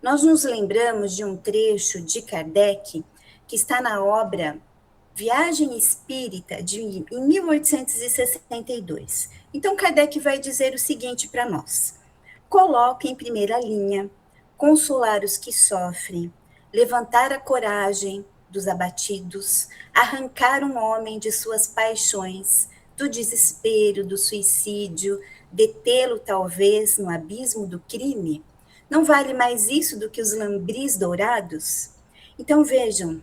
nós nos lembramos de um trecho de Kardec que está na obra Viagem Espírita, em 1862. Então, Kardec vai dizer o seguinte para nós: coloque em primeira linha, consolar os que sofrem, levantar a coragem dos abatidos, arrancar um homem de suas paixões, do desespero, do suicídio, detê-lo talvez no abismo do crime. Não vale mais isso do que os lambris dourados? Então vejam,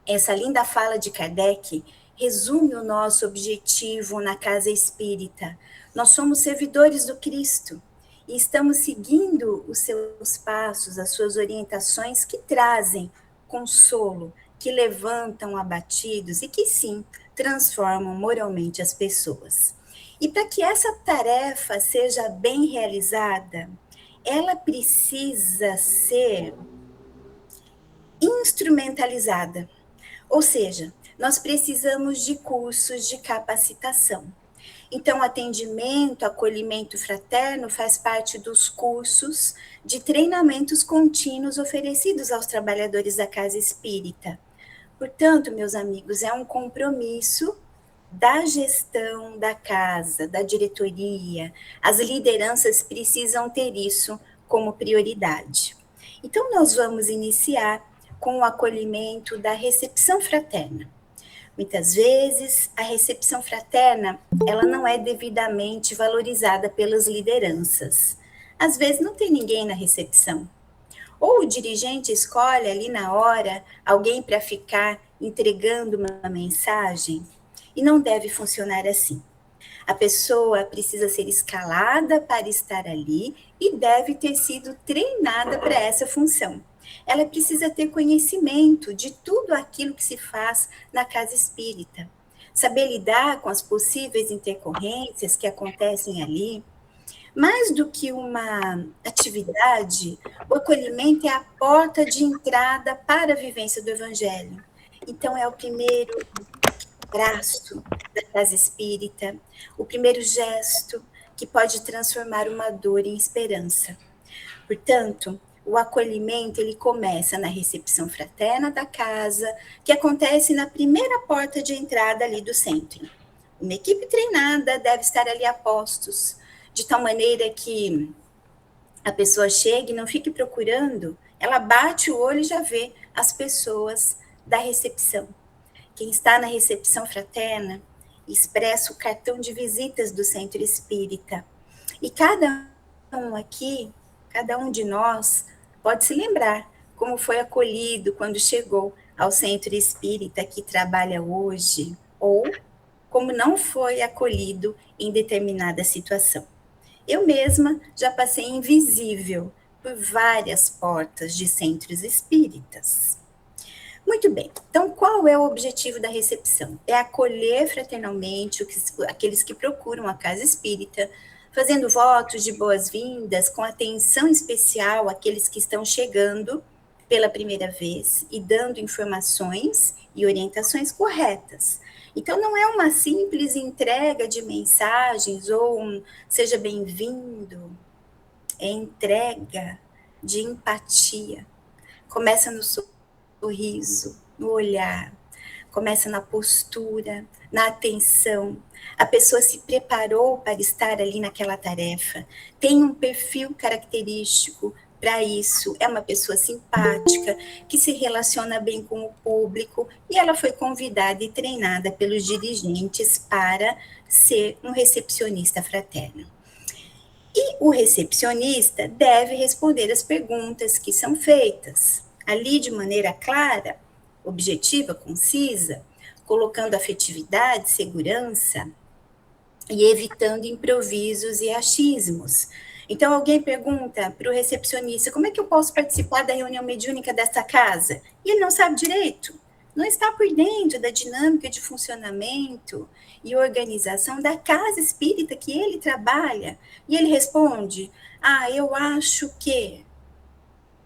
essa linda fala de Kardec resume o nosso objetivo na casa espírita. Nós somos servidores do Cristo e estamos seguindo os seus passos, as suas orientações que trazem consolo, que levantam abatidos e que sim transformam moralmente as pessoas. E para que essa tarefa seja bem realizada, ela precisa ser instrumentalizada. Ou seja, nós precisamos de cursos de capacitação. Então, atendimento, acolhimento fraterno faz parte dos cursos de treinamentos contínuos oferecidos aos trabalhadores da casa espírita. Portanto, meus amigos, é um compromisso da gestão da casa, da diretoria. As lideranças precisam ter isso como prioridade. Então, nós vamos iniciar com o acolhimento da recepção fraterna. Muitas vezes, a recepção fraterna, ela não é devidamente valorizada pelas lideranças. Às vezes, não tem ninguém na recepção. Ou o dirigente escolhe ali na hora alguém para ficar entregando uma mensagem, e não deve funcionar assim. A pessoa precisa ser escalada para estar ali e deve ter sido treinada para essa função. Ela precisa ter conhecimento de tudo aquilo que se faz na casa espírita, saber lidar com as possíveis intercorrências que acontecem ali. Mais do que uma atividade, o acolhimento é a porta de entrada para a vivência do Evangelho. Então, é o primeiro abraço da casa espírita, o primeiro gesto que pode transformar uma dor em esperança. Portanto, o acolhimento ele começa na recepção fraterna da casa, que acontece na primeira porta de entrada ali do centro. Uma equipe treinada deve estar ali a postos, de tal maneira que a pessoa chegue e não fique procurando, ela bate o olho e já vê as pessoas da recepção. Quem está na recepção fraterna expressa o cartão de visitas do centro espírita. E cada um aqui, cada um de nós, pode se lembrar como foi acolhido quando chegou ao centro espírita que trabalha hoje, ou como não foi acolhido em determinada situação. Eu mesma já passei invisível por várias portas de centros espíritas. Muito bem, então qual é o objetivo da recepção? É acolher fraternalmente aqueles que procuram a casa espírita, fazendo votos de boas-vindas, com atenção especial àqueles que estão chegando pela primeira vez e dando informações e orientações corretas. Então, não é uma simples entrega de mensagens ou seja bem-vindo, é entrega de empatia. Começa no sorriso, no olhar, começa na postura, na atenção. A pessoa se preparou para estar ali naquela tarefa, tem um perfil característico para isso, é uma pessoa simpática, que se relaciona bem com o público, e ela foi convidada e treinada pelos dirigentes para ser um recepcionista fraterno. E o recepcionista deve responder as perguntas que são feitas, ali de maneira clara, objetiva, concisa, colocando afetividade, segurança e evitando improvisos e achismos. Então, alguém pergunta para o recepcionista: como é que eu posso participar da reunião mediúnica dessa casa? E ele não sabe direito, não está por dentro da dinâmica de funcionamento e organização da casa espírita que ele trabalha. E ele responde: eu acho que.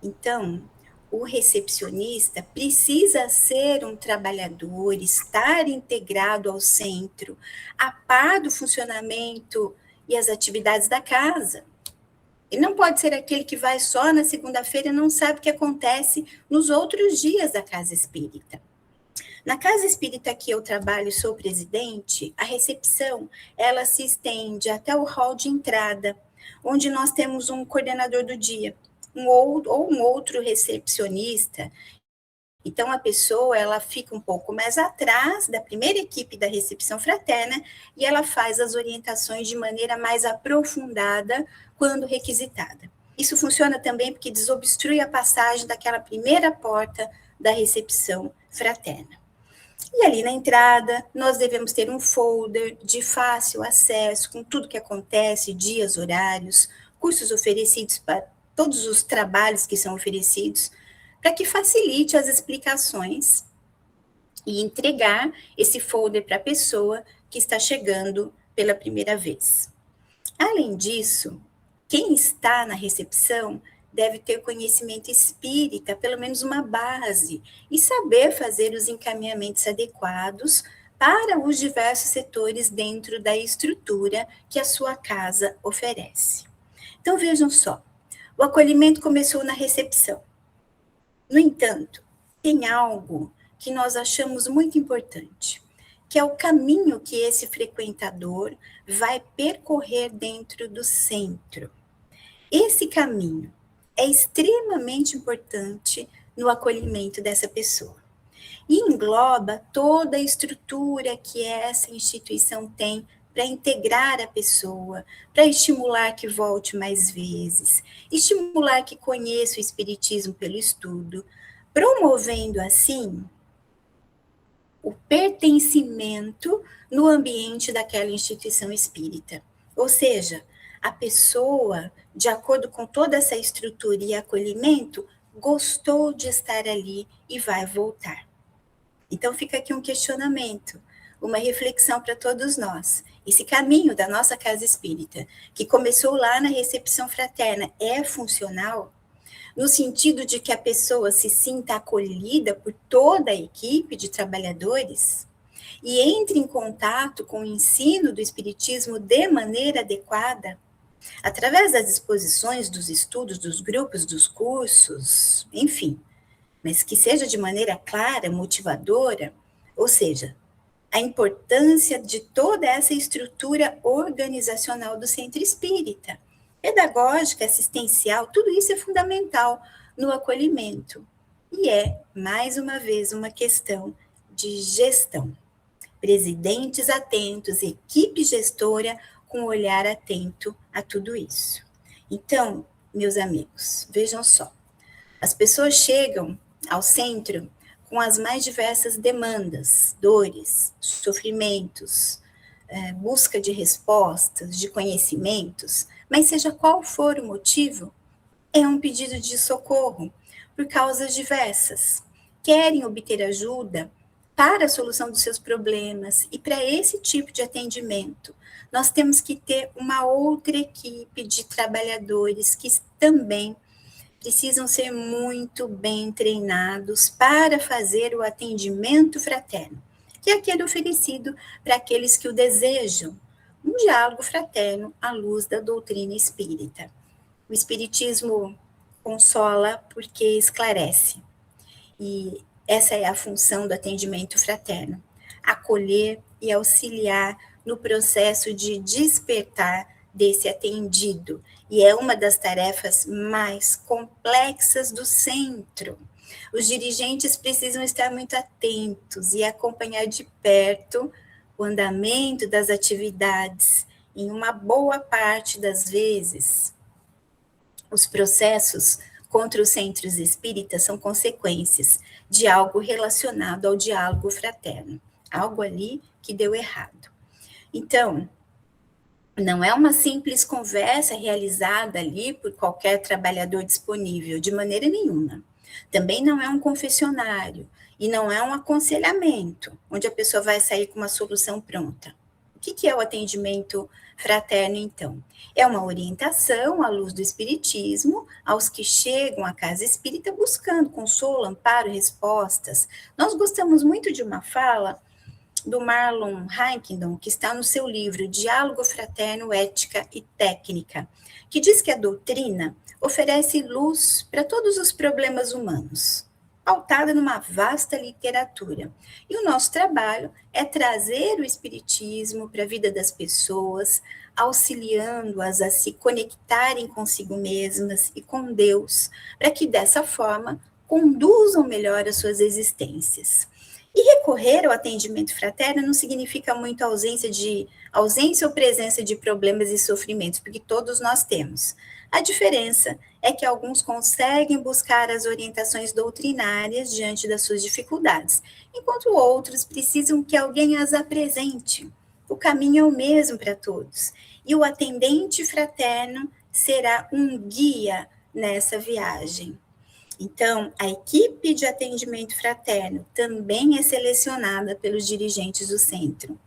Então, o recepcionista precisa ser um trabalhador, estar integrado ao centro, a par do funcionamento e as atividades da casa. Ele não pode ser aquele que vai só na segunda-feira e não sabe o que acontece nos outros dias da casa espírita. Na casa espírita que eu trabalho e sou presidente, a recepção, ela se estende até o hall de entrada, onde nós temos um coordenador do dia, ou um outro recepcionista. Então, a pessoa, ela fica um pouco mais atrás da primeira equipe da recepção fraterna e ela faz as orientações de maneira mais aprofundada quando requisitada. Isso funciona também porque desobstrui a passagem daquela primeira porta da recepção fraterna. E ali na entrada, nós devemos ter um folder de fácil acesso com tudo que acontece, dias, horários, cursos oferecidos para todos os trabalhos que são oferecidos, para que facilite as explicações e entregar esse folder para a pessoa que está chegando pela primeira vez. Além disso, quem está na recepção deve ter conhecimento espírita, pelo menos uma base, e saber fazer os encaminhamentos adequados para os diversos setores dentro da estrutura que a sua casa oferece. Então, vejam só, o acolhimento começou na recepção. No entanto, tem algo que nós achamos muito importante, que é o caminho que esse frequentador vai percorrer dentro do centro. Esse caminho é extremamente importante no acolhimento dessa pessoa. E engloba toda a estrutura que essa instituição tem para integrar a pessoa, para estimular que volte mais vezes, estimular que conheça o espiritismo pelo estudo, promovendo assim o pertencimento no ambiente daquela instituição espírita. Ou seja, a pessoa, de acordo com toda essa estrutura e acolhimento, gostou de estar ali e vai voltar. Então fica aqui um questionamento, uma reflexão para todos nós. Esse caminho da nossa casa espírita, que começou lá na recepção fraterna, é funcional? No sentido de que a pessoa se sinta acolhida por toda a equipe de trabalhadores e entre em contato com o ensino do Espiritismo de maneira adequada, através das exposições, dos estudos, dos grupos, dos cursos, enfim, mas que seja de maneira clara, motivadora, ou seja, a importância de toda essa estrutura organizacional do centro espírita, pedagógica, assistencial, tudo isso é fundamental no acolhimento. E é, mais uma vez, uma questão de gestão. Presidentes atentos, equipe gestora com olhar atento a tudo isso. Então, meus amigos, vejam só. As pessoas chegam ao centro com as mais diversas demandas, dores, sofrimentos, busca de respostas, de conhecimentos, mas seja qual for o motivo, é um pedido de socorro por causas diversas. Querem obter ajuda para a solução dos seus problemas e para esse tipo de atendimento, nós temos que ter uma outra equipe de trabalhadores que também precisam ser muito bem treinados para fazer o atendimento fraterno, que é aquele oferecido para aqueles que o desejam, um diálogo fraterno à luz da doutrina espírita. O espiritismo consola porque esclarece, e essa é a função do atendimento fraterno, acolher e auxiliar no processo de despertar desse atendido, e é uma das tarefas mais complexas do centro. Os dirigentes precisam estar muito atentos e acompanhar de perto o andamento das atividades. Em uma boa parte das vezes, os processos contra os centros espíritas são consequências de algo relacionado ao diálogo fraterno, algo ali que deu errado. Então, não é uma simples conversa realizada ali por qualquer trabalhador disponível, de maneira nenhuma. Também não é um confessionário e não é um aconselhamento, onde a pessoa vai sair com uma solução pronta. O que é o atendimento fraterno, então? É uma orientação à luz do espiritismo aos que chegam à casa espírita buscando consolo, amparo, respostas. Nós gostamos muito de uma fala do Marlon Hankington, que está no seu livro Diálogo Fraterno, Ética e Técnica, que diz que a doutrina oferece luz para todos os problemas humanos, pautada numa vasta literatura. E o nosso trabalho é trazer o espiritismo para a vida das pessoas, auxiliando-as a se conectarem consigo mesmas e com Deus, para que dessa forma conduzam melhor as suas existências. E recorrer ao atendimento fraterno não significa muito ausência ou presença de problemas e sofrimentos, porque todos nós temos. A diferença é que alguns conseguem buscar as orientações doutrinárias diante das suas dificuldades, enquanto outros precisam que alguém as apresente. O caminho é o mesmo para todos, e o atendente fraterno será um guia nessa viagem. Então, a equipe de atendimento fraterno também é selecionada pelos dirigentes do centro.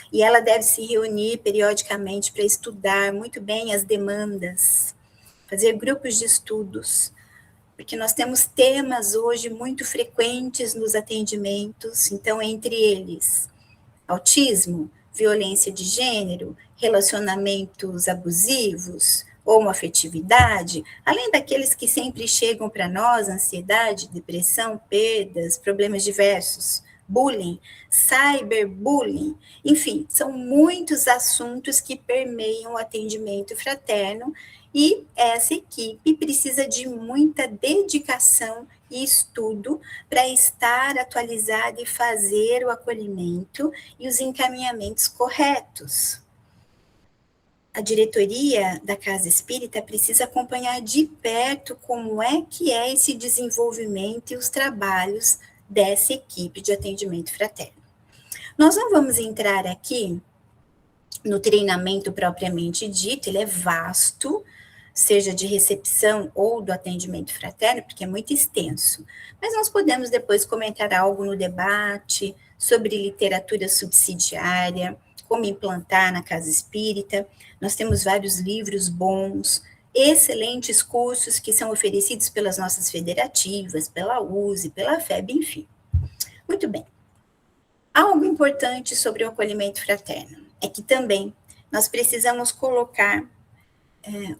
E ela deve se reunir periodicamente para estudar muito bem as demandas, fazer grupos de estudos, porque nós temos temas hoje muito frequentes nos atendimentos, então, entre eles, autismo, violência de gênero, relacionamentos abusivos, homoafetividade, além daqueles que sempre chegam para nós, ansiedade, depressão, perdas, problemas diversos, bullying, cyberbullying, enfim, são muitos assuntos que permeiam o atendimento fraterno e essa equipe precisa de muita dedicação e estudo para estar atualizada e fazer o acolhimento e os encaminhamentos corretos. A diretoria da Casa Espírita precisa acompanhar de perto como é que é esse desenvolvimento e os trabalhos dessa equipe de atendimento fraterno. Nós não vamos entrar aqui no treinamento propriamente dito, ele é vasto, seja de recepção ou do atendimento fraterno, porque é muito extenso. Mas nós podemos depois comentar algo no debate sobre literatura subsidiária, como implantar na Casa Espírita. Nós temos vários livros bons, excelentes cursos que são oferecidos pelas nossas federativas, pela USE, pela FEB, enfim. Muito bem. Algo importante sobre o acolhimento fraterno é que também nós precisamos colocar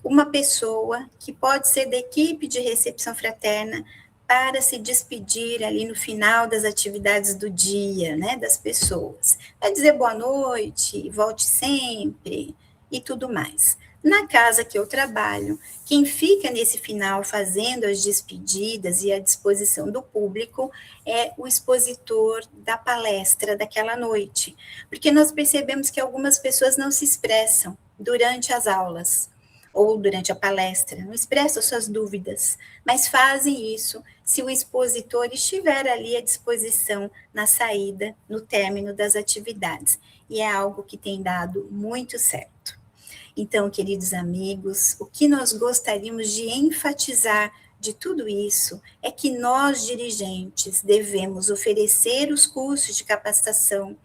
uma pessoa que pode ser da equipe de recepção fraterna para se despedir ali no final das atividades do dia, né, das pessoas. Vai dizer boa noite, volte sempre e tudo mais. Na casa que eu trabalho, quem fica nesse final fazendo as despedidas e à disposição do público é o expositor da palestra daquela noite, porque nós percebemos que algumas pessoas não se expressam durante as aulas ou durante a palestra, não expressam suas dúvidas, mas fazem isso se o expositor estiver ali à disposição na saída, no término das atividades, e é algo que tem dado muito certo. Então, queridos amigos, o que nós gostaríamos de enfatizar de tudo isso é que nós, dirigentes, devemos oferecer os cursos de capacitação,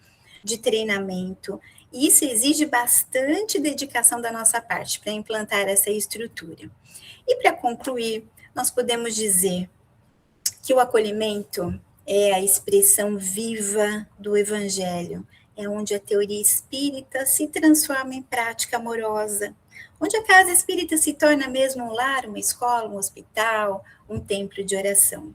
de treinamento, e isso exige bastante dedicação da nossa parte para implantar essa estrutura. E para concluir, nós podemos dizer que o acolhimento é a expressão viva do Evangelho, é onde a teoria espírita se transforma em prática amorosa, onde a casa espírita se torna mesmo um lar, uma escola, um hospital, um templo de oração.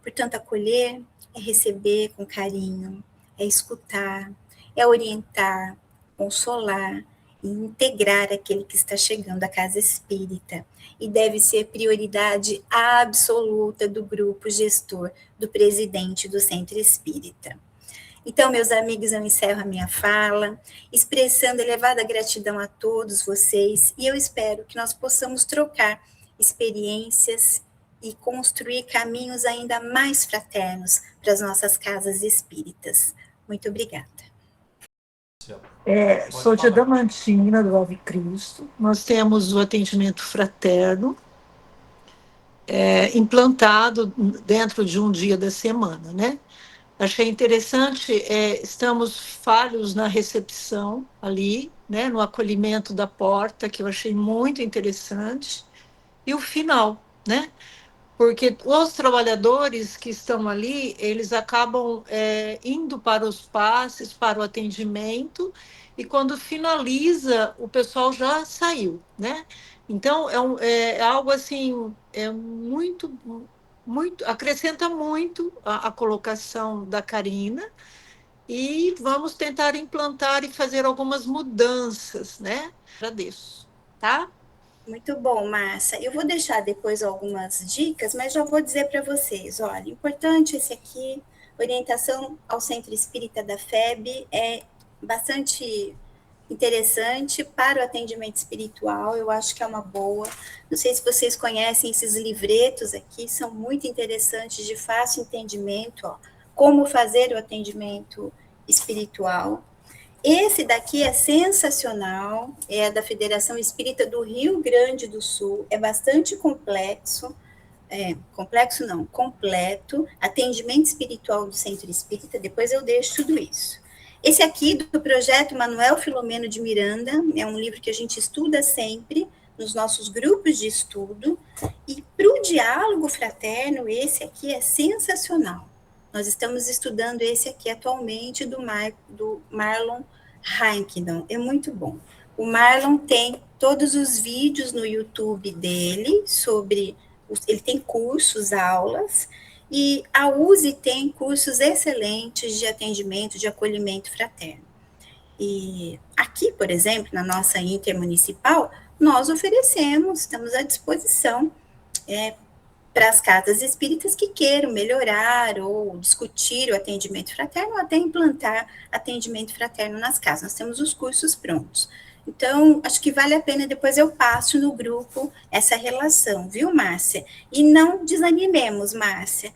Portanto, acolher é receber com carinho, é escutar, é orientar, consolar e integrar aquele que está chegando à casa espírita. E deve ser prioridade absoluta do grupo gestor, do presidente do centro espírita. Então, meus amigos, eu encerro a minha fala, expressando elevada gratidão a todos vocês, e eu espero que nós possamos trocar experiências e construir caminhos ainda mais fraternos para as nossas casas espíritas. Muito obrigada. Sou de Adamantina, do Ave Cristo. Nós temos o atendimento fraterno implantado dentro de um dia da semana, né? Achei interessante, estamos falhos na recepção ali, né, no acolhimento da porta, que eu achei muito interessante, e o final, né? porque os trabalhadores que estão ali, eles acabam indo para os passes, para o atendimento, e quando finaliza, o pessoal já saiu, né? Então, é algo assim, muito, acrescenta muito a colocação da Karina, e vamos tentar implantar e fazer algumas mudanças, né? Agradeço, tá? Muito bom, Márcia. Eu vou deixar depois algumas dicas, mas já vou dizer para vocês, olha, importante esse aqui, orientação ao Centro Espírita da FEB, é bastante interessante para o atendimento espiritual, eu acho que é uma boa. Não sei se vocês conhecem esses livretos aqui, são muito interessantes, de fácil entendimento, ó, como fazer o atendimento espiritual. Esse daqui é sensacional, é da Federação Espírita do Rio Grande do Sul, é bastante complexo, complexo não, completo, atendimento espiritual do Centro Espírita, depois eu deixo tudo isso. Esse aqui, do projeto Manuel Filomeno de Miranda, é um livro que a gente estuda sempre, nos nossos grupos de estudo, e para o diálogo fraterno, esse aqui é sensacional. Nós estamos estudando esse aqui atualmente, do Marlon Heinkman, é muito bom. O Marlon tem todos os vídeos no YouTube dele, ele tem cursos, aulas, e a USE tem cursos excelentes de atendimento, de acolhimento fraterno. E aqui, por exemplo, na nossa intermunicipal, nós oferecemos, estamos à disposição para as casas espíritas que queiram melhorar ou discutir o atendimento fraterno, ou até implantar atendimento fraterno nas casas. Nós temos os cursos prontos. Então, acho que vale a pena, depois eu passo no grupo essa relação, viu, Márcia? E não desanimemos, Márcia.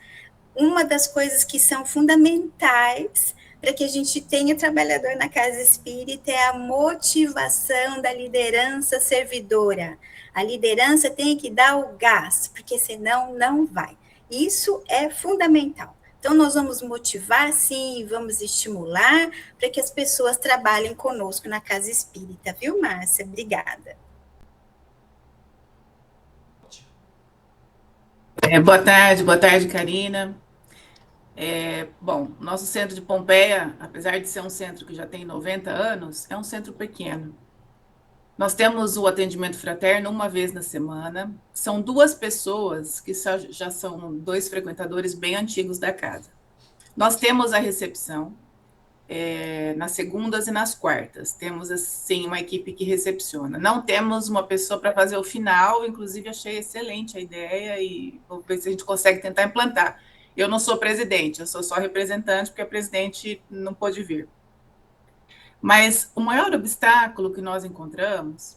Uma das coisas que são fundamentais para que a gente tenha trabalhador na casa espírita é a motivação da liderança servidora. A liderança tem que dar o gás, porque senão não vai. Isso é fundamental. Então, nós vamos motivar, sim, vamos estimular para que as pessoas trabalhem conosco na casa espírita, viu, Márcia? Obrigada. Boa tarde, Karina. Bom, nosso centro de Pompeia, apesar de ser um centro que já tem 90 anos, é um centro pequeno. Nós temos o atendimento fraterno uma vez na semana. São 2 pessoas que já são 2 frequentadores bem antigos da casa. Nós temos a recepção nas segundas e nas quartas. Temos, assim, uma equipe que recepciona. Não temos uma pessoa para fazer o final, inclusive achei excelente a ideia e vou ver se a gente consegue tentar implantar. Eu não sou presidente, eu sou só representante, porque a presidente não pôde vir. Mas o maior obstáculo que nós encontramos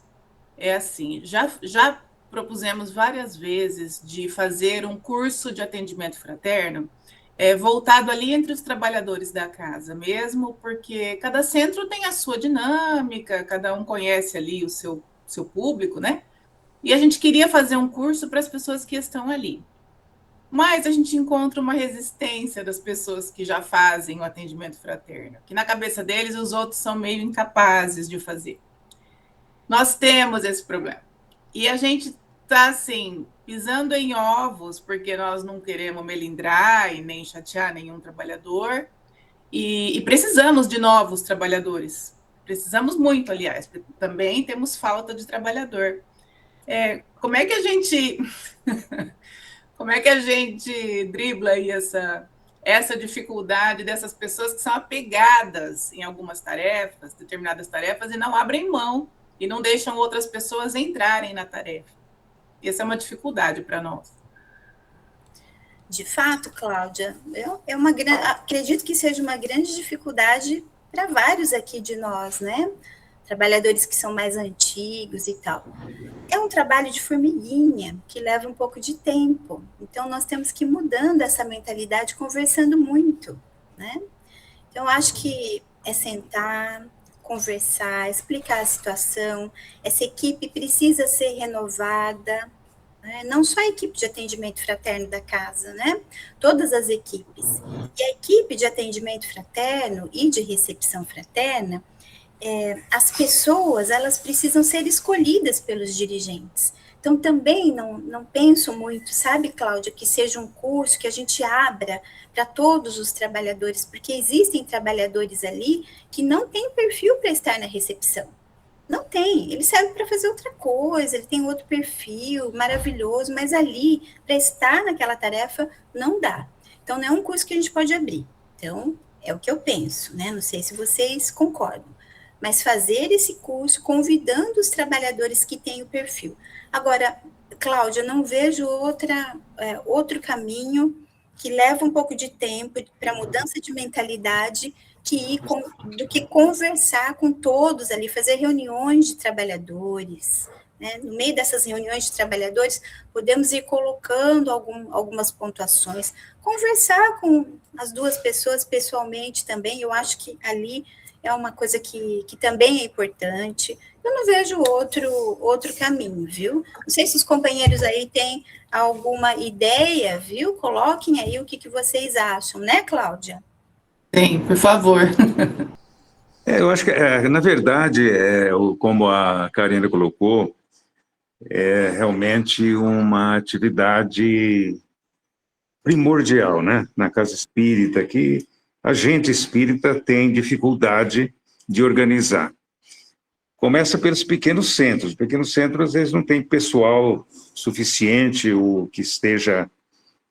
é assim, já propusemos várias vezes de fazer um curso de atendimento fraterno voltado ali entre os trabalhadores da casa mesmo, porque cada centro tem a sua dinâmica, cada um conhece ali o seu público, né? E a gente queria fazer um curso para as pessoas que estão ali. Mas a gente encontra uma resistência das pessoas que já fazem o atendimento fraterno, que na cabeça deles os outros são meio incapazes de fazer. Nós temos esse problema. E a gente está, assim, pisando em ovos, porque nós não queremos melindrar e nem chatear nenhum trabalhador. E precisamos de novos trabalhadores. Precisamos muito, aliás. Também temos falta de trabalhador. Como é que a gente... Como é que a gente dribla aí essa dificuldade dessas pessoas que são apegadas em algumas tarefas, determinadas tarefas, e não abrem mão e não deixam outras pessoas entrarem na tarefa? Essa é uma dificuldade para nós. De fato, Cláudia, acredito que seja uma grande dificuldade para vários aqui de nós, né? Trabalhadores que são mais antigos e tal. É um trabalho de formiguinha, que leva um pouco de tempo. Então, nós temos que ir mudando essa mentalidade, conversando muito, né? Então, acho que é sentar, conversar, explicar a situação. Essa equipe precisa ser renovada, né? Não só a equipe de atendimento fraterno da casa, né? Todas as equipes. E a equipe de atendimento fraterno e de recepção fraterna, as pessoas, elas precisam ser escolhidas pelos dirigentes. Então, também não penso muito, sabe, Cláudia, que seja um curso que a gente abra para todos os trabalhadores, porque existem trabalhadores ali que não têm perfil para estar na recepção. Não tem, ele serve para fazer outra coisa, ele tem outro perfil maravilhoso, mas ali, para estar naquela tarefa, não dá. Então, não é um curso que a gente pode abrir. Então, é o que eu penso, né? Não sei se vocês concordam. Mas fazer esse curso convidando os trabalhadores que têm o perfil. Agora, Cláudia, não vejo outro caminho que leva um pouco de tempo para mudança de mentalidade do que conversar com todos ali, fazer reuniões de trabalhadores, né? No meio dessas reuniões de trabalhadores, podemos ir colocando algumas pontuações, conversar com as duas pessoas pessoalmente também, eu acho que ali é uma coisa que também é importante. Eu não vejo outro caminho, viu? Não sei se os companheiros aí têm alguma ideia, viu? Coloquem aí o que vocês acham, né, Cláudia? Sim, por favor. Eu acho que, na verdade, como a Karina colocou, é realmente uma atividade primordial, né, na casa espírita, que a gente espírita tem dificuldade de organizar. Começa pelos pequenos centros. Os pequenos centros, às vezes, não tem pessoal suficiente ou que esteja,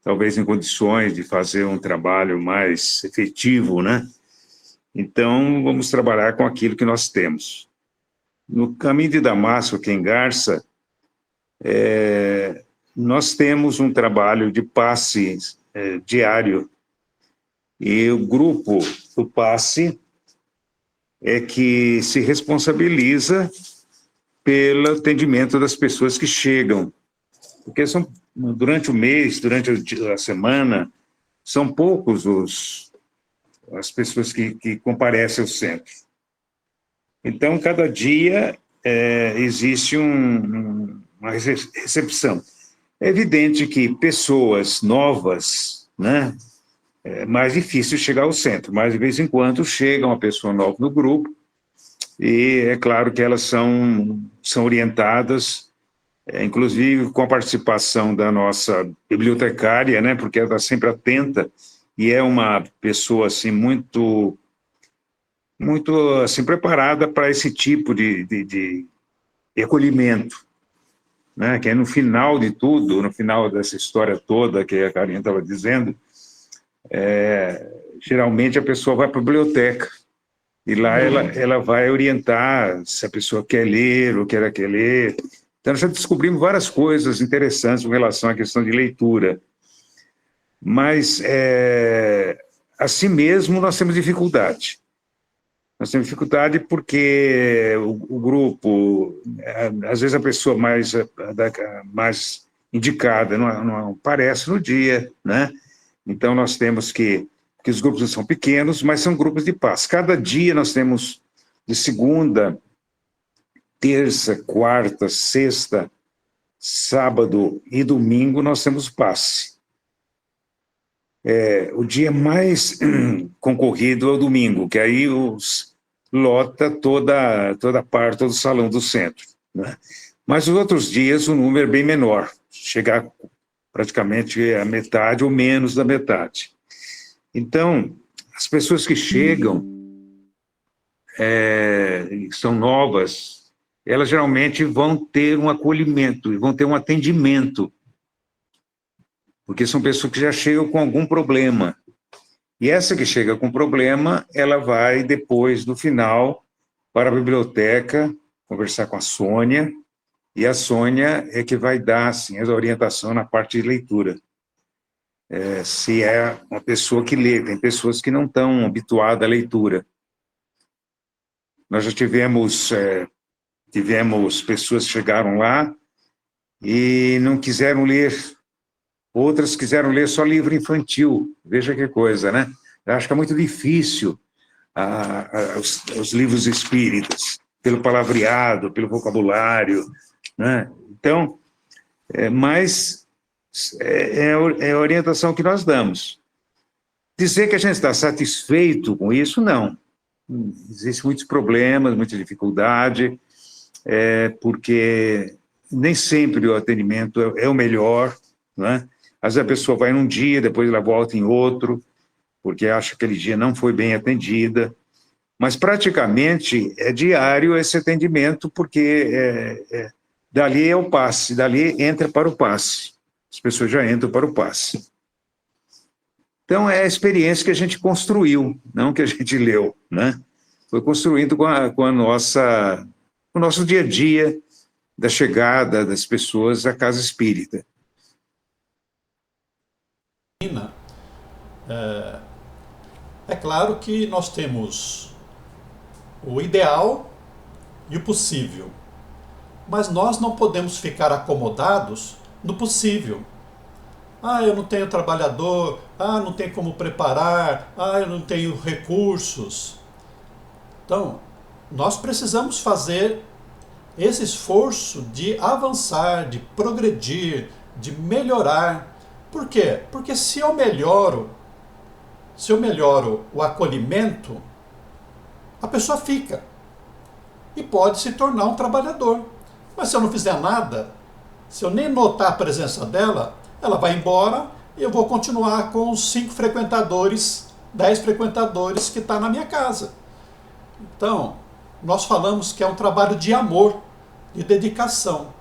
talvez, em condições de fazer um trabalho mais efetivo, né? Então, vamos trabalhar com aquilo que nós temos. No Caminho de Damasco, aqui em Garça, nós temos um trabalho de passe diário. E o grupo do passe é que se responsabiliza pelo atendimento das pessoas que chegam. Porque durante o mês, durante a semana, são poucos as pessoas que comparecem ao centro. Então, cada dia existe uma recepção. É evidente que pessoas novas, né, é mais difícil chegar ao centro, mas de vez em quando chega uma pessoa nova no grupo e é claro que elas são orientadas, inclusive com a participação da nossa bibliotecária, né, porque ela está sempre atenta e é uma pessoa assim muito assim preparada para esse tipo de acolhimento, né, que é no final de tudo, no final dessa história toda que a Karina estava dizendo, geralmente a pessoa vai para a biblioteca e lá ela vai orientar se a pessoa quer ler ou quer ler. Então, nós já descobrimos várias coisas interessantes com relação à questão de leitura. Mas, assim mesmo, nós temos dificuldade. Nós temos dificuldade porque o grupo, às vezes a pessoa mais indicada não aparece no dia, né? Então, nós temos que os grupos são pequenos, mas são grupos de paz. Cada dia nós temos, de segunda, terça, quarta, sexta, sábado e domingo, nós temos passe. O dia mais concorrido é o domingo, que aí lota toda a parte do salão do centro, né? Mas os outros dias o número é bem menor, chegar praticamente a metade ou menos da metade. Então, as pessoas que chegam, são novas, elas geralmente vão ter um acolhimento e vão ter um atendimento, porque são pessoas que já chegam com algum problema. E essa que chega com problema, ela vai, depois, no final, para a biblioteca, conversar com a Sônia, e a Sônia é que vai dar assim, a orientação na parte de leitura. Se é uma pessoa que lê, tem pessoas que não estão habituadas à leitura. Nós já tivemos pessoas que chegaram lá e não quiseram ler, outras quiseram ler só livro infantil, veja que coisa, né? Eu acho que é muito difícil os livros espíritas, pelo palavreado, pelo vocabulário, né? Então, mas é a orientação que nós damos. Dizer que a gente está satisfeito com isso, não. Existem muitos problemas, muita dificuldade, porque nem sempre o atendimento é o melhor, né? Às vezes a pessoa vai num dia, depois ela volta em outro, porque acha que aquele dia não foi bem atendida, mas praticamente é diário esse atendimento, porque dali é o passe, dali entra para o passe, as pessoas já entram para o passe. Então, é a experiência que a gente construiu, não que a gente leu, né? Foi construindo com a nossa, o nosso dia a dia da chegada das pessoas à casa espírita. É claro que nós temos o ideal e o possível, mas nós não podemos ficar acomodados no possível. Eu não tenho trabalhador, não tenho como preparar, eu não tenho recursos. Então, nós precisamos fazer esse esforço de avançar, de progredir, de melhorar. Por quê? Porque se eu melhoro o acolhimento, a pessoa fica e pode se tornar um trabalhador. Mas se eu não fizer nada, se eu nem notar a presença dela, ela vai embora e eu vou continuar com os 5 frequentadores, 10 frequentadores que está na minha casa. Então, nós falamos que é um trabalho de amor, de dedicação.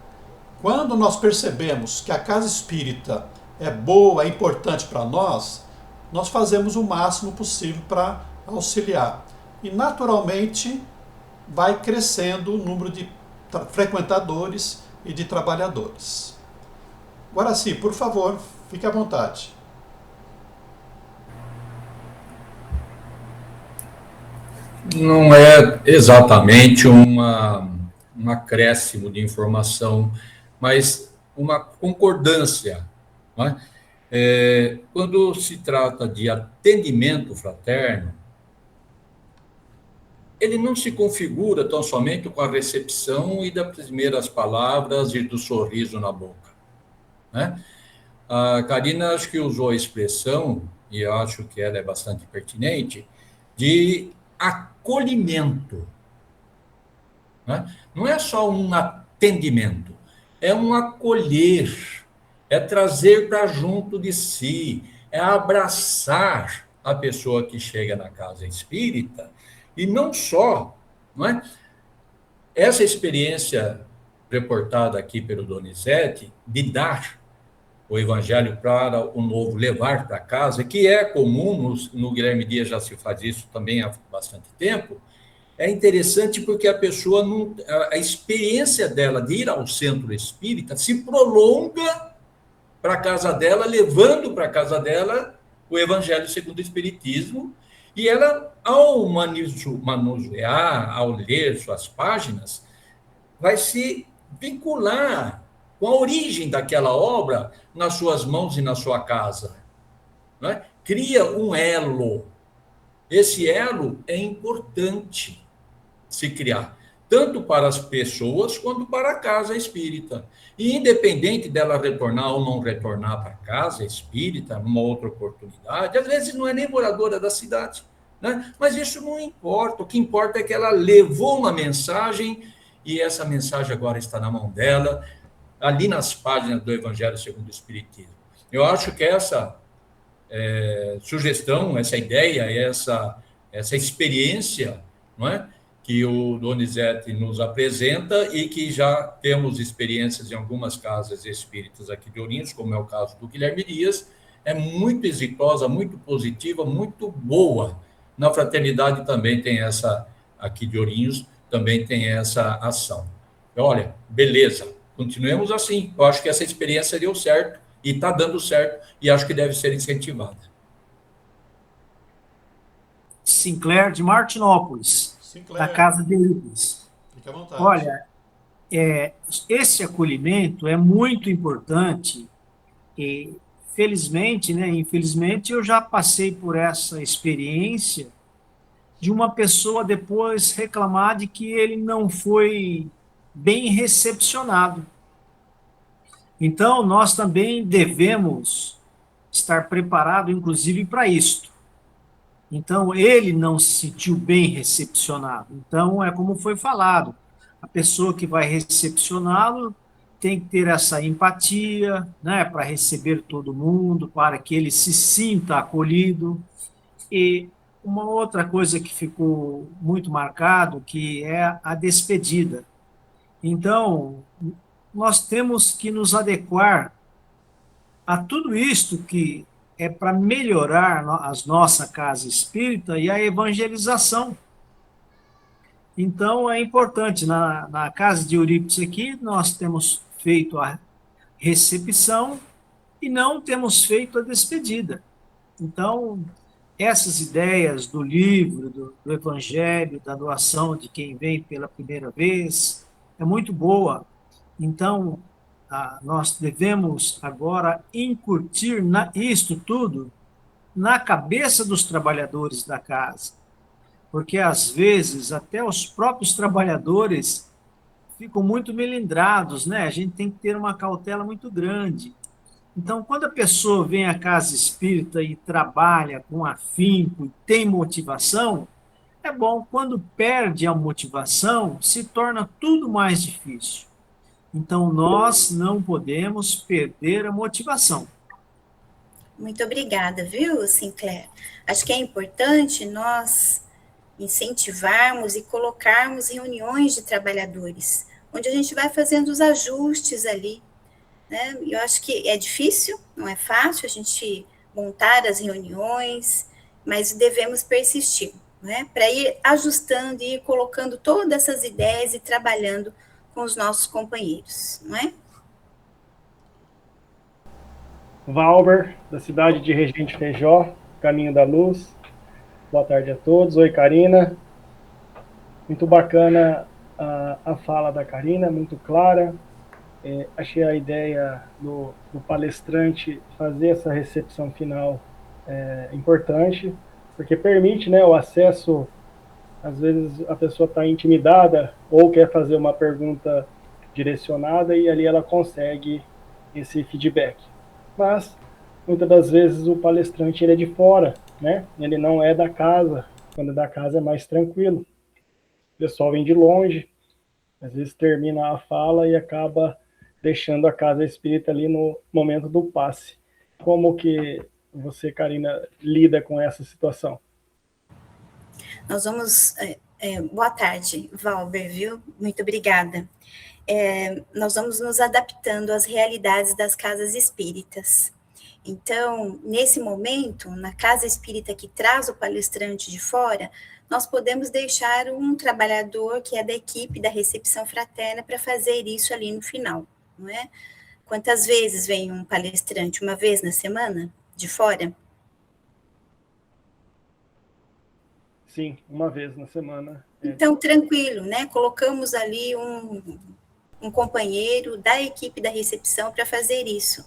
Quando nós percebemos que a casa espírita é boa, é importante para nós, nós fazemos o máximo possível para auxiliar. E, naturalmente, vai crescendo o número de frequentadores e de trabalhadores. Guaraci, por favor, fique à vontade. Não é exatamente um acréscimo de informação, mas uma concordância, não é? Quando se trata de atendimento fraterno, ele não se configura tão somente com a recepção e das primeiras palavras e do sorriso na boca, né? A Karina, acho que usou a expressão, e eu acho que ela é bastante pertinente, de acolhimento, né? Não é só um atendimento, é um acolher, é trazer para junto de si, é abraçar a pessoa que chega na casa espírita, e não só, não é? Essa experiência reportada aqui pelo Donizete, de dar o evangelho para o novo, levar para casa, que é comum, no Guilherme Dias já se faz isso também há bastante tempo, é interessante porque a pessoa, a experiência dela de ir ao centro espírita se prolonga para a casa dela, levando para a casa dela o evangelho segundo o espiritismo, e ela, ao manusear, ao ler suas páginas, vai se vincular com a origem daquela obra nas suas mãos e na sua casa, não é? Cria um elo. Esse elo é importante se criar, tanto para as pessoas quanto para a casa espírita. E independente dela retornar ou não retornar para a casa espírita, numa outra oportunidade, às vezes não é nem moradora da cidade, né? Mas isso não importa. O que importa é que ela levou uma mensagem, e essa mensagem agora está na mão dela, ali nas páginas do Evangelho segundo o Espiritismo. Eu acho que essa sugestão, essa ideia, essa experiência, não é, que o Donizete nos apresenta, e que já temos experiências em algumas casas espíritas aqui de Ourinhos, como é o caso do Guilherme Dias, é muito exitosa, muito positiva, muito boa. Na Fraternidade também tem essa, aqui de Ourinhos, também tem essa ação. Olha, beleza, continuemos assim. Eu acho que essa experiência deu certo, e está dando certo, e acho que deve ser incentivada. Sinclair, de Martinópolis, da Casa de Ibis. Fique à vontade. Olha, esse acolhimento é muito importante, e felizmente, né, infelizmente, eu já passei por essa experiência de uma pessoa depois reclamar de que ele não foi bem recepcionado. Então, nós também devemos estar preparados, inclusive, para isto. Então, ele não se sentiu bem recepcionado. Então, é como foi falado, a pessoa que vai recepcioná-lo tem que ter essa empatia, né, para receber todo mundo, para que ele se sinta acolhido. E uma outra coisa que ficou muito marcado, que é a despedida. Então, nós temos que nos adequar a tudo isto que é para melhorar a nossa casa espírita e a evangelização. Então, é importante, na casa de Eurípides aqui, nós temos feito a recepção e não temos feito a despedida. Então, essas ideias do livro, do Evangelho, da doação de quem vem pela primeira vez, é muito boa. Então, nós devemos agora incutir isto tudo na cabeça dos trabalhadores da casa, porque às vezes até os próprios trabalhadores ficam muito melindrados, né? A gente tem que ter uma cautela muito grande. Então, quando a pessoa vem à casa espírita e trabalha com afinco e tem motivação, é bom. Quando perde a motivação, se torna tudo mais difícil. Então, nós não podemos perder a motivação. Muito obrigada, viu, Sinclair? Acho que é importante nós incentivarmos e colocarmos reuniões de trabalhadores, onde a gente vai fazendo os ajustes ali, né? Eu acho que é difícil, não é fácil a gente montar as reuniões, mas devemos persistir, né? Para ir ajustando e ir colocando todas essas ideias e trabalhando com os nossos companheiros, não é? Valber, da cidade de Regente Feijó, Caminho da Luz. Boa tarde a todos. Oi, Karina. Muito bacana a fala da Karina, muito clara. Achei a ideia do palestrante fazer essa recepção final importante, porque permite, né, o acesso. Às vezes a pessoa está intimidada ou quer fazer uma pergunta direcionada e ali ela consegue esse feedback. Mas, muitas das vezes, o palestrante ele é de fora, né? Ele não é da casa. Quando é da casa é mais tranquilo. O pessoal vem de longe, às vezes termina a fala e acaba deixando a casa espírita ali no momento do passe. Como que você, Karina, lida com essa situação? Nós vamos... boa tarde, Valber, viu? Muito obrigada. Nós vamos nos adaptando às realidades das casas espíritas. Então, nesse momento, na casa espírita que traz o palestrante de fora, nós podemos deixar um trabalhador que é da equipe da recepção fraterna para fazer isso ali no final, não é? Quantas vezes vem um palestrante? Uma vez na semana, de fora? Sim, uma vez na semana. Então, tranquilo, né? Colocamos ali um companheiro da equipe da recepção para fazer isso.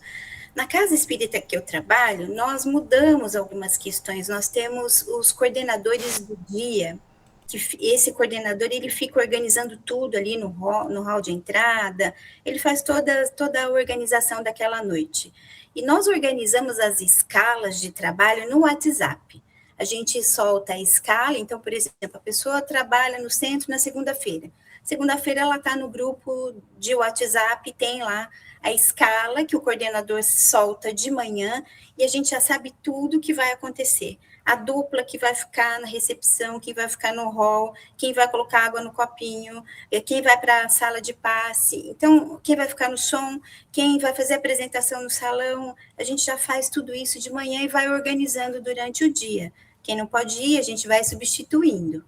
Na casa espírita que eu trabalho, nós mudamos algumas questões. Nós temos os coordenadores do dia, que esse coordenador ele fica organizando tudo ali no hall de entrada, ele faz toda a organização daquela noite. E nós organizamos as escalas de trabalho no WhatsApp. A gente solta a escala, então, por exemplo, a pessoa trabalha no centro na segunda-feira. Segunda-feira ela está no grupo de WhatsApp, tem lá a escala que o coordenador solta de manhã e a gente já sabe tudo que vai acontecer. A dupla que vai ficar na recepção, quem vai ficar no hall, quem vai colocar água no copinho, quem vai para a sala de passe, então, quem vai ficar no som, quem vai fazer a apresentação no salão, a gente já faz tudo isso de manhã e vai organizando durante o dia. Quem não pode ir, a gente vai substituindo.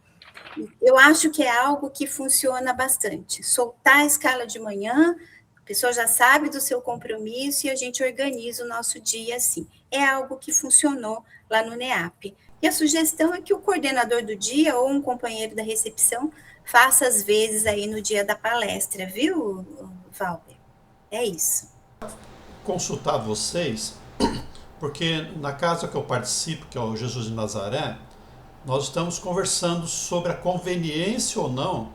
Eu acho que é algo que funciona bastante. Soltar a escala de manhã, a pessoa já sabe do seu compromisso e a gente organiza o nosso dia assim. É algo que funcionou lá no NEAP. E a sugestão é que o coordenador do dia ou um companheiro da recepção faça às vezes aí no dia da palestra, viu, Valber? É isso. Consultar vocês, porque na casa que eu participo, que é o Jesus de Nazaré, nós estamos conversando sobre a conveniência ou não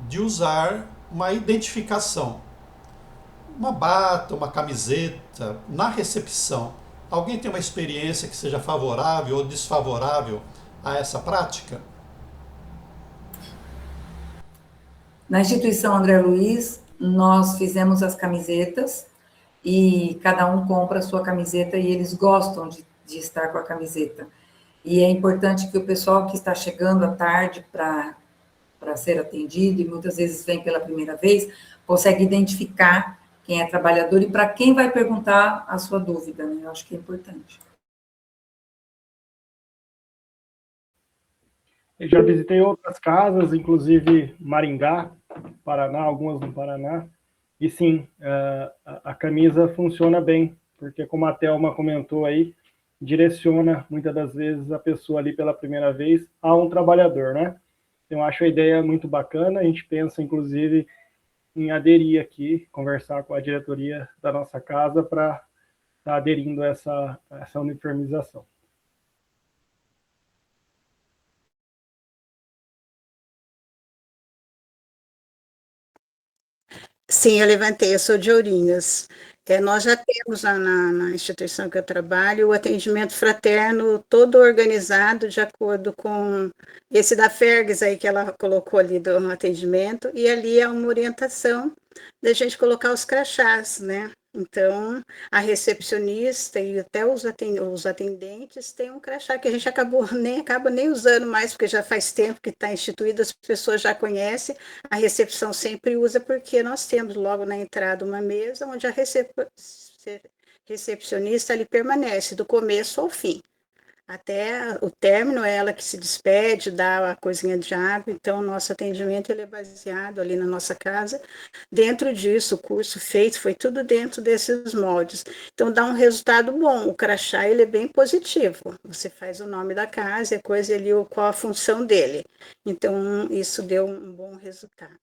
de usar uma identificação. Uma bata, uma camiseta, na recepção. Alguém tem uma experiência que seja favorável ou desfavorável a essa prática? Na instituição André Luiz, nós fizemos as camisetas e cada um compra a sua camiseta e eles gostam de estar com a camiseta. E é importante que o pessoal que está chegando à tarde para ser atendido, e muitas vezes vem pela primeira vez, consegue identificar quem é trabalhador e para quem vai perguntar a sua dúvida, né? Eu acho que é importante. Eu já visitei outras casas, inclusive Maringá, Paraná, algumas no Paraná, e sim, a camisa funciona bem, porque como a Thelma comentou aí, direciona muitas das vezes a pessoa ali pela primeira vez a um trabalhador, né? Eu acho a ideia muito bacana, a gente pensa inclusive em aderir aqui, conversar com a diretoria da nossa casa para estar aderindo a essa uniformização. Sim, eu levantei, eu sou de Ourinhos. Nós já temos lá na instituição que eu trabalho o atendimento fraterno todo organizado de acordo com esse da Fergs aí que ela colocou ali do atendimento, e ali é uma orientação da gente colocar os crachás, né? Então, a recepcionista e até os atendentes têm um crachá que a gente acaba nem usando mais, porque já faz tempo que está instituído, as pessoas já conhecem, a recepção sempre usa, porque nós temos logo na entrada uma mesa onde a recepcionista ali permanece do começo ao fim. Até o término, é ela que se despede, dá a coisinha de água. Então, o nosso atendimento ele é baseado ali na nossa casa. Dentro disso, o curso feito foi tudo dentro desses moldes. Então, dá um resultado bom. O crachá ele é bem positivo. Você faz o nome da casa, a coisa ali, qual a função dele. Então, isso deu um bom resultado.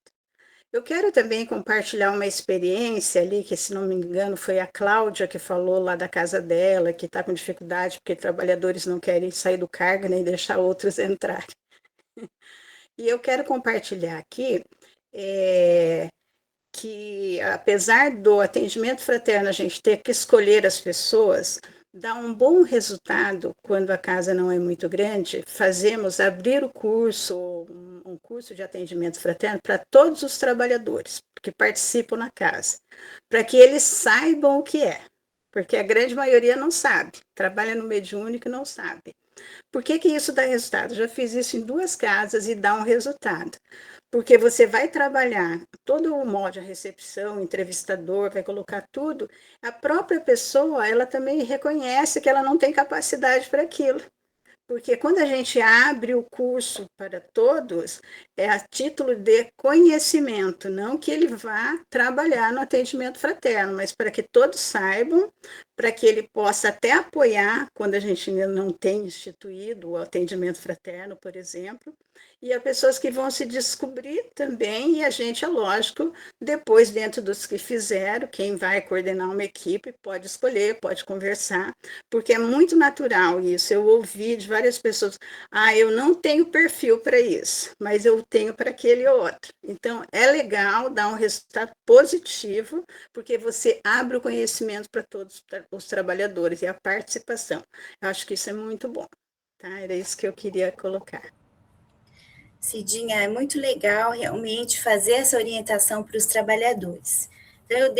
Eu quero também compartilhar uma experiência ali, que se não me engano foi a Cláudia que falou lá da casa dela, que está com dificuldade porque trabalhadores não querem sair do cargo nem deixar outros entrarem. E eu quero compartilhar aqui que, apesar do atendimento fraterno a gente ter que escolher as pessoas, dá um bom resultado quando a casa não é muito grande. Fazemos abrir o curso, um curso de atendimento fraterno para todos os trabalhadores que participam na casa, para que eles saibam o que é, porque a grande maioria não sabe, trabalha no mediúnico e não sabe. Por que isso dá resultado? Já fiz isso em 2 casas e dá um resultado. Porque você vai trabalhar todo o molde, a recepção, o entrevistador, vai colocar tudo, a própria pessoa, ela também reconhece que ela não tem capacidade para aquilo. Porque quando a gente abre o curso para todos, é a título de conhecimento, não que ele vá trabalhar no atendimento fraterno, mas para que todos saibam, para que ele possa até apoiar, quando a gente ainda não tem instituído o atendimento fraterno, por exemplo, e há pessoas que vão se descobrir também, e a gente, é lógico, depois, dentro dos que fizeram, quem vai coordenar uma equipe pode escolher, pode conversar, porque é muito natural isso. Eu ouvi de várias pessoas, eu não tenho perfil para isso, mas eu tenho para aquele outro. Então, é legal, dá um resultado positivo, porque você abre o conhecimento para todos os trabalhadores e a participação. Eu acho que isso é muito bom. Tá? Era isso que eu queria colocar. Cidinha, é muito legal realmente fazer essa orientação para os trabalhadores. Então,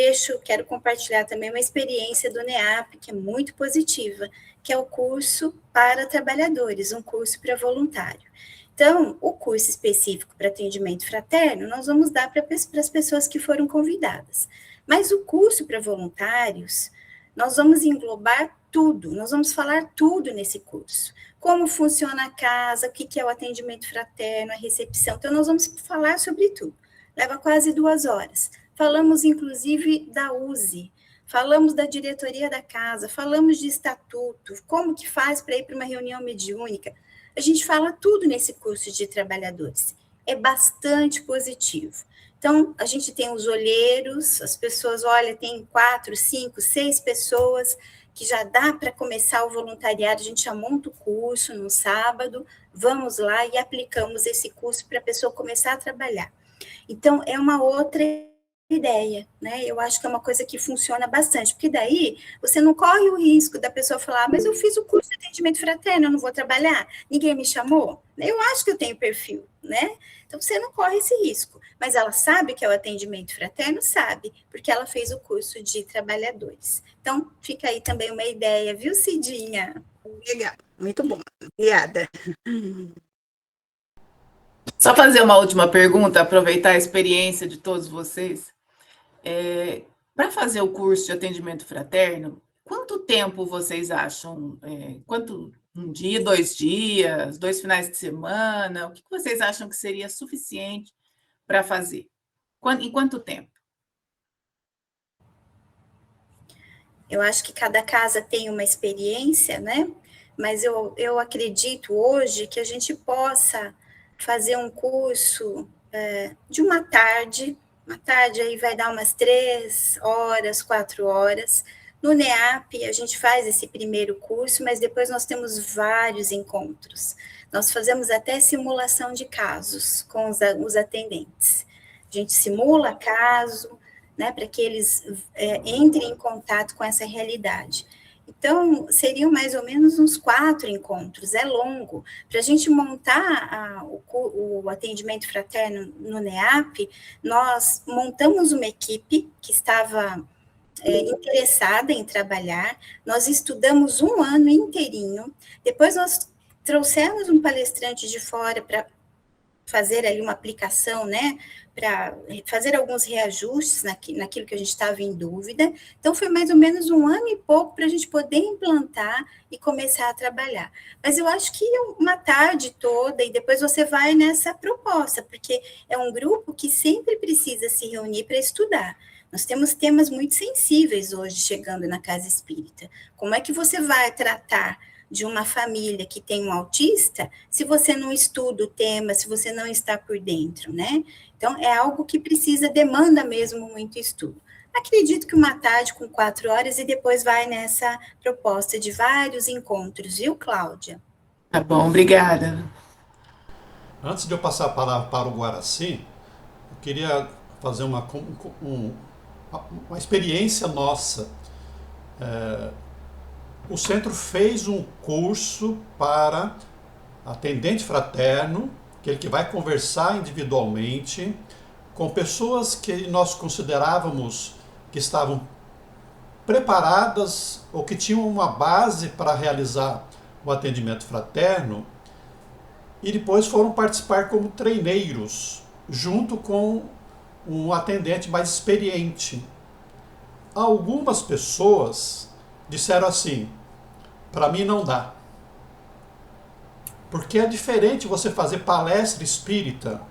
quero compartilhar também uma experiência do NEAP, que é muito positiva, que é o curso para trabalhadores, um curso para voluntário. Então, o curso específico para atendimento fraterno, nós vamos dar para as pessoas que foram convidadas. Mas o curso para voluntários, nós vamos englobar tudo, nós vamos falar tudo nesse curso. Como funciona a casa, o que é o atendimento fraterno, a recepção. Então, nós vamos falar sobre tudo. Leva quase 2 horas. Falamos, inclusive, da USE, falamos da diretoria da casa, falamos de estatuto, como que faz para ir para uma reunião mediúnica. A gente fala tudo nesse curso de trabalhadores. É bastante positivo. Então, a gente tem os olheiros, as pessoas, olha, tem 4, 5, 6 pessoas que já dá para começar o voluntariado, a gente já monta o curso no sábado, vamos lá e aplicamos esse curso para a pessoa começar a trabalhar. Então, é uma outra ideia, né? Eu acho que é uma coisa que funciona bastante, porque daí você não corre o risco da pessoa falar, mas eu fiz o curso de atendimento fraterno, eu não vou trabalhar, ninguém me chamou, eu acho que eu tenho perfil, né? Então você não corre esse risco, mas ela sabe que é o atendimento fraterno, sabe, porque ela fez o curso de trabalhadores. Então fica aí também uma ideia, viu, Cidinha? Legal, muito bom, obrigada. Só fazer uma última pergunta, aproveitar a experiência de todos vocês. Para fazer o curso de atendimento fraterno, quanto tempo vocês acham? Um dia, 2 dias, 2 finais de semana? O que vocês acham que seria suficiente para fazer? Em quanto tempo? Eu acho que cada casa tem uma experiência, né? Mas eu acredito hoje que a gente possa fazer um curso de uma tarde aí vai dar umas 3 horas, 4 horas. No NEAP, a gente faz esse primeiro curso, mas depois nós temos vários encontros. Nós fazemos até simulação de casos com os atendentes. A gente simula caso, né, para que eles entrem em contato com essa realidade. Então, seriam mais ou menos uns 4 encontros, é longo. Para a gente montar o atendimento fraterno no NEAP, nós montamos uma equipe que estava interessada em trabalhar, nós estudamos 1 ano inteirinho, depois nós trouxemos um palestrante de fora para fazer ali uma aplicação, né, para fazer alguns reajustes naquilo que a gente estava em dúvida. Então, foi mais ou menos 1 ano e pouco para a gente poder implantar e começar a trabalhar. Mas eu acho que uma tarde toda, e depois você vai nessa proposta, porque é um grupo que sempre precisa se reunir para estudar. Nós temos temas muito sensíveis hoje chegando na casa espírita. Como é que você vai tratar de uma família que tem um autista, se você não estuda o tema, se você não está por dentro, né? Então, é algo que demanda mesmo muito estudo. Acredito que uma tarde com 4 horas e depois vai nessa proposta de vários encontros, viu, Cláudia? Tá bom, obrigada. Antes de eu passar a palavra para o Guaraci, eu queria fazer uma experiência nossa. O centro fez um curso para atendente fraterno, aquele que vai conversar individualmente com pessoas que nós considerávamos que estavam preparadas ou que tinham uma base para realizar o atendimento fraterno, e depois foram participar como treineiros, junto com um atendente mais experiente. Algumas pessoas disseram assim: para mim não dá. Porque é diferente você fazer palestra espírita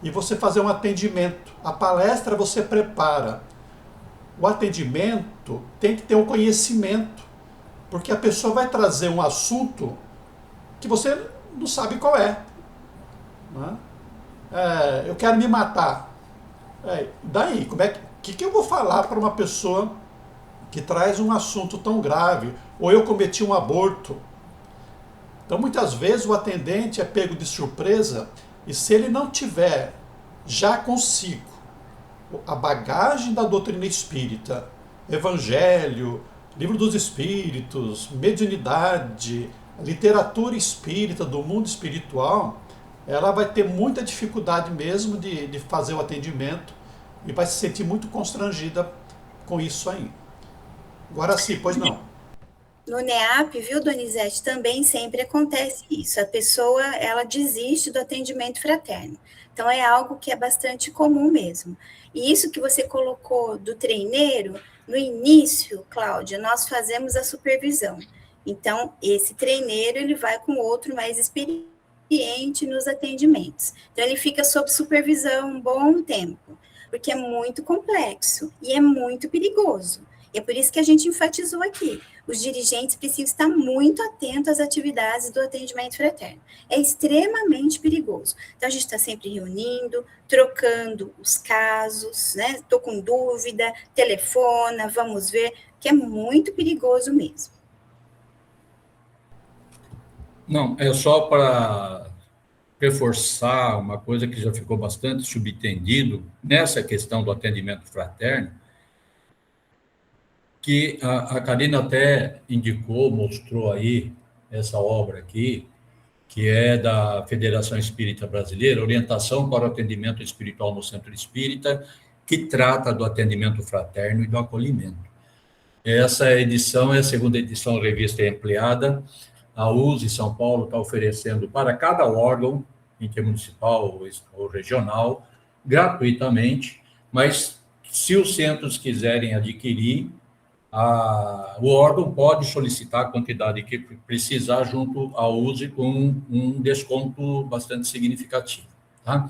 e você fazer um atendimento. A palestra você prepara. O atendimento tem que ter um conhecimento, porque a pessoa vai trazer um assunto que você não sabe qual é. Não é? Eu quero me matar. Daí, que eu vou falar para uma pessoa que traz um assunto tão grave? Ou eu cometi um aborto. Então, muitas vezes, o atendente é pego de surpresa, e se ele não tiver já consigo a bagagem da doutrina espírita, Evangelho, Livro dos Espíritos, mediunidade, literatura espírita do mundo espiritual, ela vai ter muita dificuldade mesmo de fazer o atendimento e vai se sentir muito constrangida com isso aí. Guaraci, pois não. No NEAP, viu, Donizete, também sempre acontece isso. A pessoa, ela desiste do atendimento fraterno. Então, é algo que é bastante comum mesmo. E isso que você colocou do treineiro, no início, Cláudia, nós fazemos a supervisão. Então, esse treineiro, ele vai com outro mais experiente nos atendimentos. Então, ele fica sob supervisão um bom tempo, porque é muito complexo e é muito perigoso. E é por isso que a gente enfatizou aqui. Os dirigentes precisam estar muito atentos às atividades do atendimento fraterno. É extremamente perigoso. Então, a gente está sempre reunindo, trocando os casos, né? Estou com dúvida, telefona, vamos ver, que é muito perigoso mesmo. Não, é só para reforçar uma coisa que já ficou bastante subentendido nessa questão do atendimento fraterno, que a Karina até indicou, mostrou aí essa obra aqui, que é da Federação Espírita Brasileira, Orientação para o Atendimento Espiritual no Centro Espírita, que trata do atendimento fraterno e do acolhimento. Essa edição é a segunda edição, revista ampliada. A USE São Paulo está oferecendo para cada órgão, intermunicipal ou regional, gratuitamente, mas se os centros quiserem adquirir, o órgão pode solicitar a quantidade que precisar junto à USE com um desconto bastante significativo. Tá?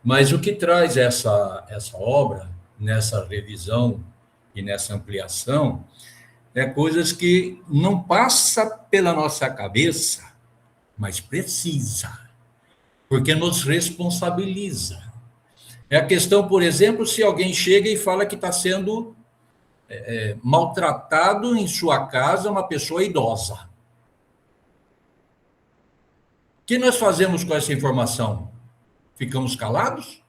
Mas o que traz essa obra, nessa revisão e nessa ampliação, é coisas que não passa pela nossa cabeça, mas precisa, porque nos responsabiliza. É a questão, por exemplo, se alguém chega e fala que está sendo maltratado em sua casa uma pessoa idosa. O que nós fazemos com essa informação? Ficamos calados?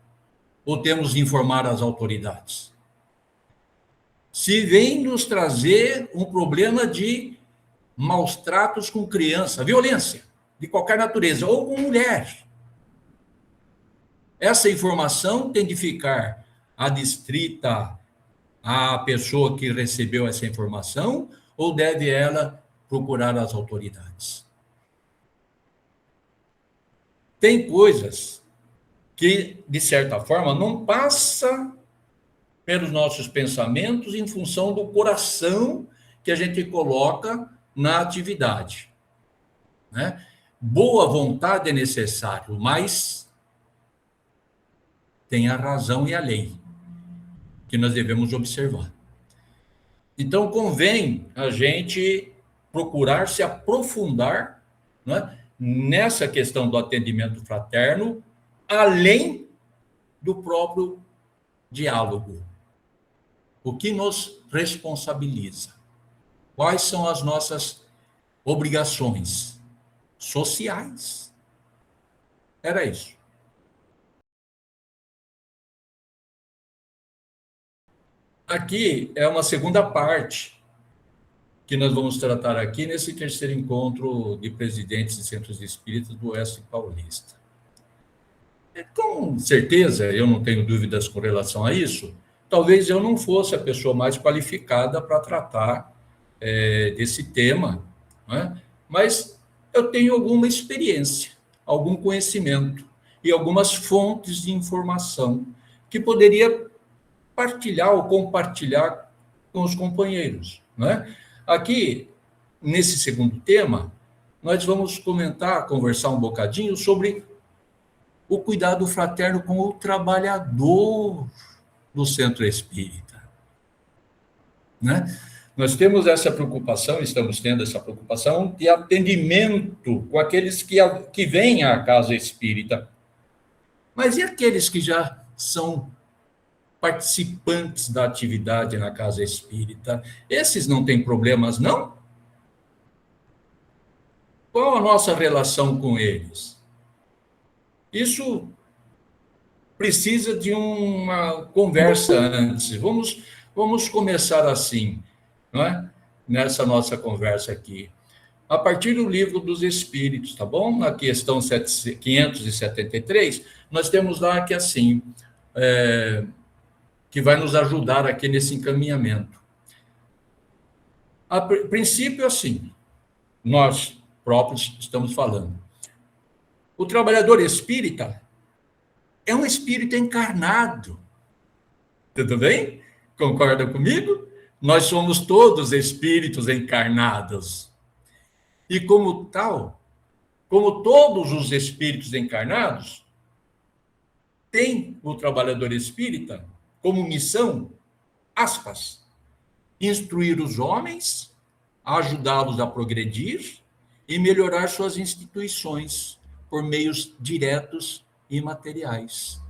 Ou temos de informar as autoridades? Se vem nos trazer um problema de maus tratos com criança, violência de qualquer natureza, ou com mulher, essa informação tem de ficar adstrita à pessoa que recebeu essa informação, ou deve ela procurar as autoridades? Tem coisas que, de certa forma, não passa pelos nossos pensamentos em função do coração que a gente coloca na atividade, né? Boa vontade é necessário, mas tem a razão e a lei que nós devemos observar. Então, convém a gente procurar se aprofundar, né, nessa questão do atendimento fraterno, além do próprio diálogo. O que nos responsabiliza? Quais são as nossas obrigações sociais? Era isso. Aqui é uma segunda parte que nós vamos tratar aqui nesse terceiro encontro de presidentes de centros espíritas do Oeste Paulista. Com certeza, eu não tenho dúvidas com relação a isso, talvez eu não fosse a pessoa mais qualificada para tratar desse tema, né? Mas eu tenho alguma experiência, algum conhecimento e algumas fontes de informação que poderia partilhar ou compartilhar com os companheiros, né? Aqui, nesse segundo tema, nós vamos conversar um bocadinho sobre o cuidado fraterno com o trabalhador do centro espírita, né? Nós temos essa preocupação, estamos tendo essa preocupação de atendimento com aqueles que vêm à casa espírita. Mas e aqueles que já são participantes da atividade na casa espírita? Esses não têm problemas, não? Qual a nossa relação com eles? Isso precisa de uma conversa antes. Vamos começar assim, não é? Nessa nossa conversa aqui. A partir do Livro dos Espíritos, tá bom? Na questão 573, nós temos lá que assim, que vai nos ajudar aqui nesse encaminhamento. A princípio, assim, nós próprios estamos falando. O trabalhador espírita é um espírito encarnado. Tudo bem? Concorda comigo? Nós somos todos espíritos encarnados. E como tal, como todos os espíritos encarnados, tem o trabalhador espírita como missão, aspas, instruir os homens, ajudá-los a progredir e melhorar suas instituições por meios diretos e materiais.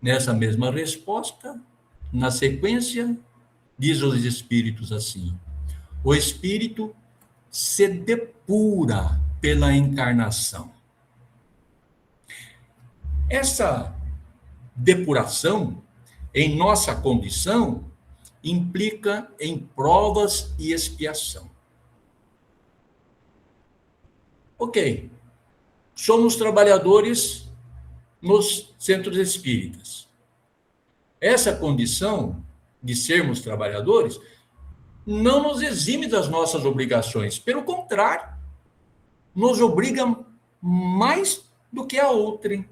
Nessa mesma resposta, na sequência, diz os espíritos assim: o espírito se depura pela encarnação. Essa depuração, em nossa condição, implica em provas e expiação. Ok, somos trabalhadores nos centros espíritas. Essa condição de sermos trabalhadores não nos exime das nossas obrigações. Pelo contrário, nos obriga mais do que a outrem.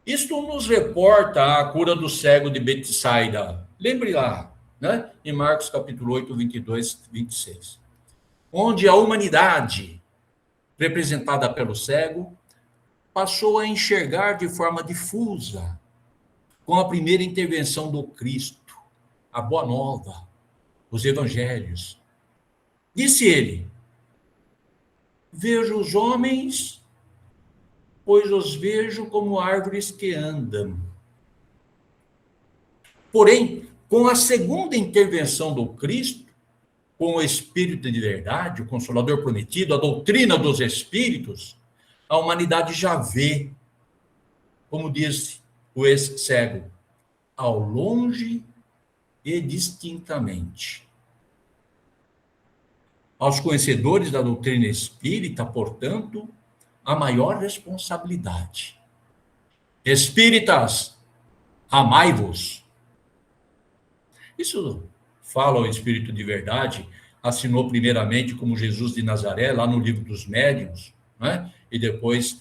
Isto nos reporta a cura do cego de Betsaida. Lembre lá, né? Em Marcos capítulo 8, 22, 26. Onde a humanidade, representada pelo cego, passou a enxergar de forma difusa com a primeira intervenção do Cristo, a Boa Nova, os Evangelhos. Disse ele: vejo os homens, pois os vejo como árvores que andam. Porém, com a segunda intervenção do Cristo, com o Espírito de verdade, o Consolador prometido, a doutrina dos Espíritos, a humanidade já vê, como diz o ex-cego, ao longe e distintamente. Aos conhecedores da doutrina espírita, portanto, a maior responsabilidade. Espíritas, amai-vos. Isso fala o Espírito de verdade, assinou primeiramente como Jesus de Nazaré, lá no Livro dos Médiuns, né? E depois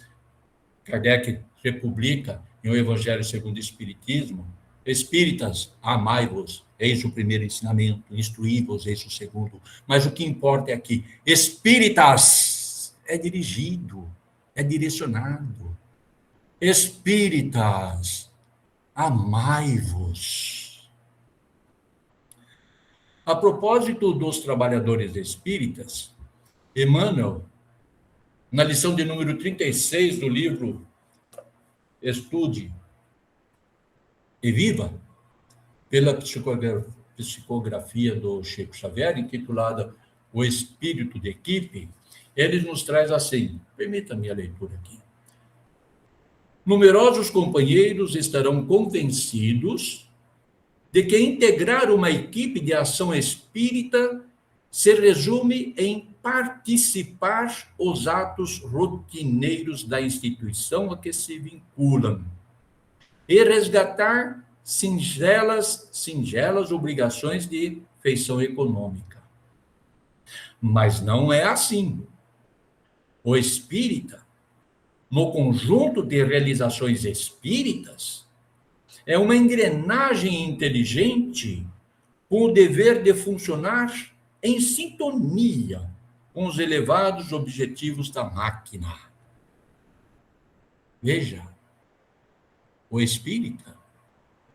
Kardec republica em O Evangelho segundo o Espiritismo: Espíritas, amai-vos, eis o primeiro ensinamento, instruí-vos, eis o segundo. Mas o que importa é que espíritas é dirigido, é direcionado. Espíritas, amai-vos. A propósito dos trabalhadores espíritas, Emmanuel, na lição de número 36 do livro Estude e Viva, pela psicografia do Chico Xavier, intitulada O Espírito de Equipe, ele nos traz assim, permita-me a leitura aqui. Numerosos companheiros estarão convencidos de que integrar uma equipe de ação espírita se resume em participar os atos rotineiros da instituição a que se vinculam e resgatar singelas obrigações de feição econômica. Mas não é assim. O espírita, no conjunto de realizações espíritas, é uma engrenagem inteligente com o dever de funcionar em sintonia com os elevados objetivos da máquina. Veja, o espírita,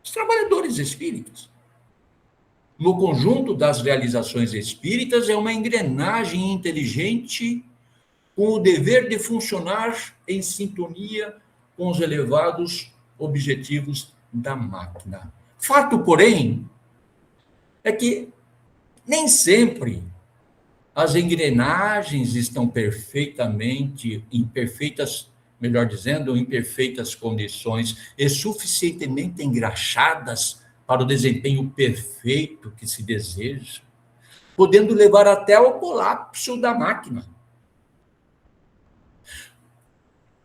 os trabalhadores espíritas, no conjunto das realizações espíritas, é uma engrenagem inteligente com o dever de funcionar em sintonia com os elevados objetivos da máquina. Fato, porém, é que nem sempre as engrenagens estão em perfeitas condições e suficientemente engraxadas para o desempenho perfeito que se deseja, podendo levar até ao colapso da máquina.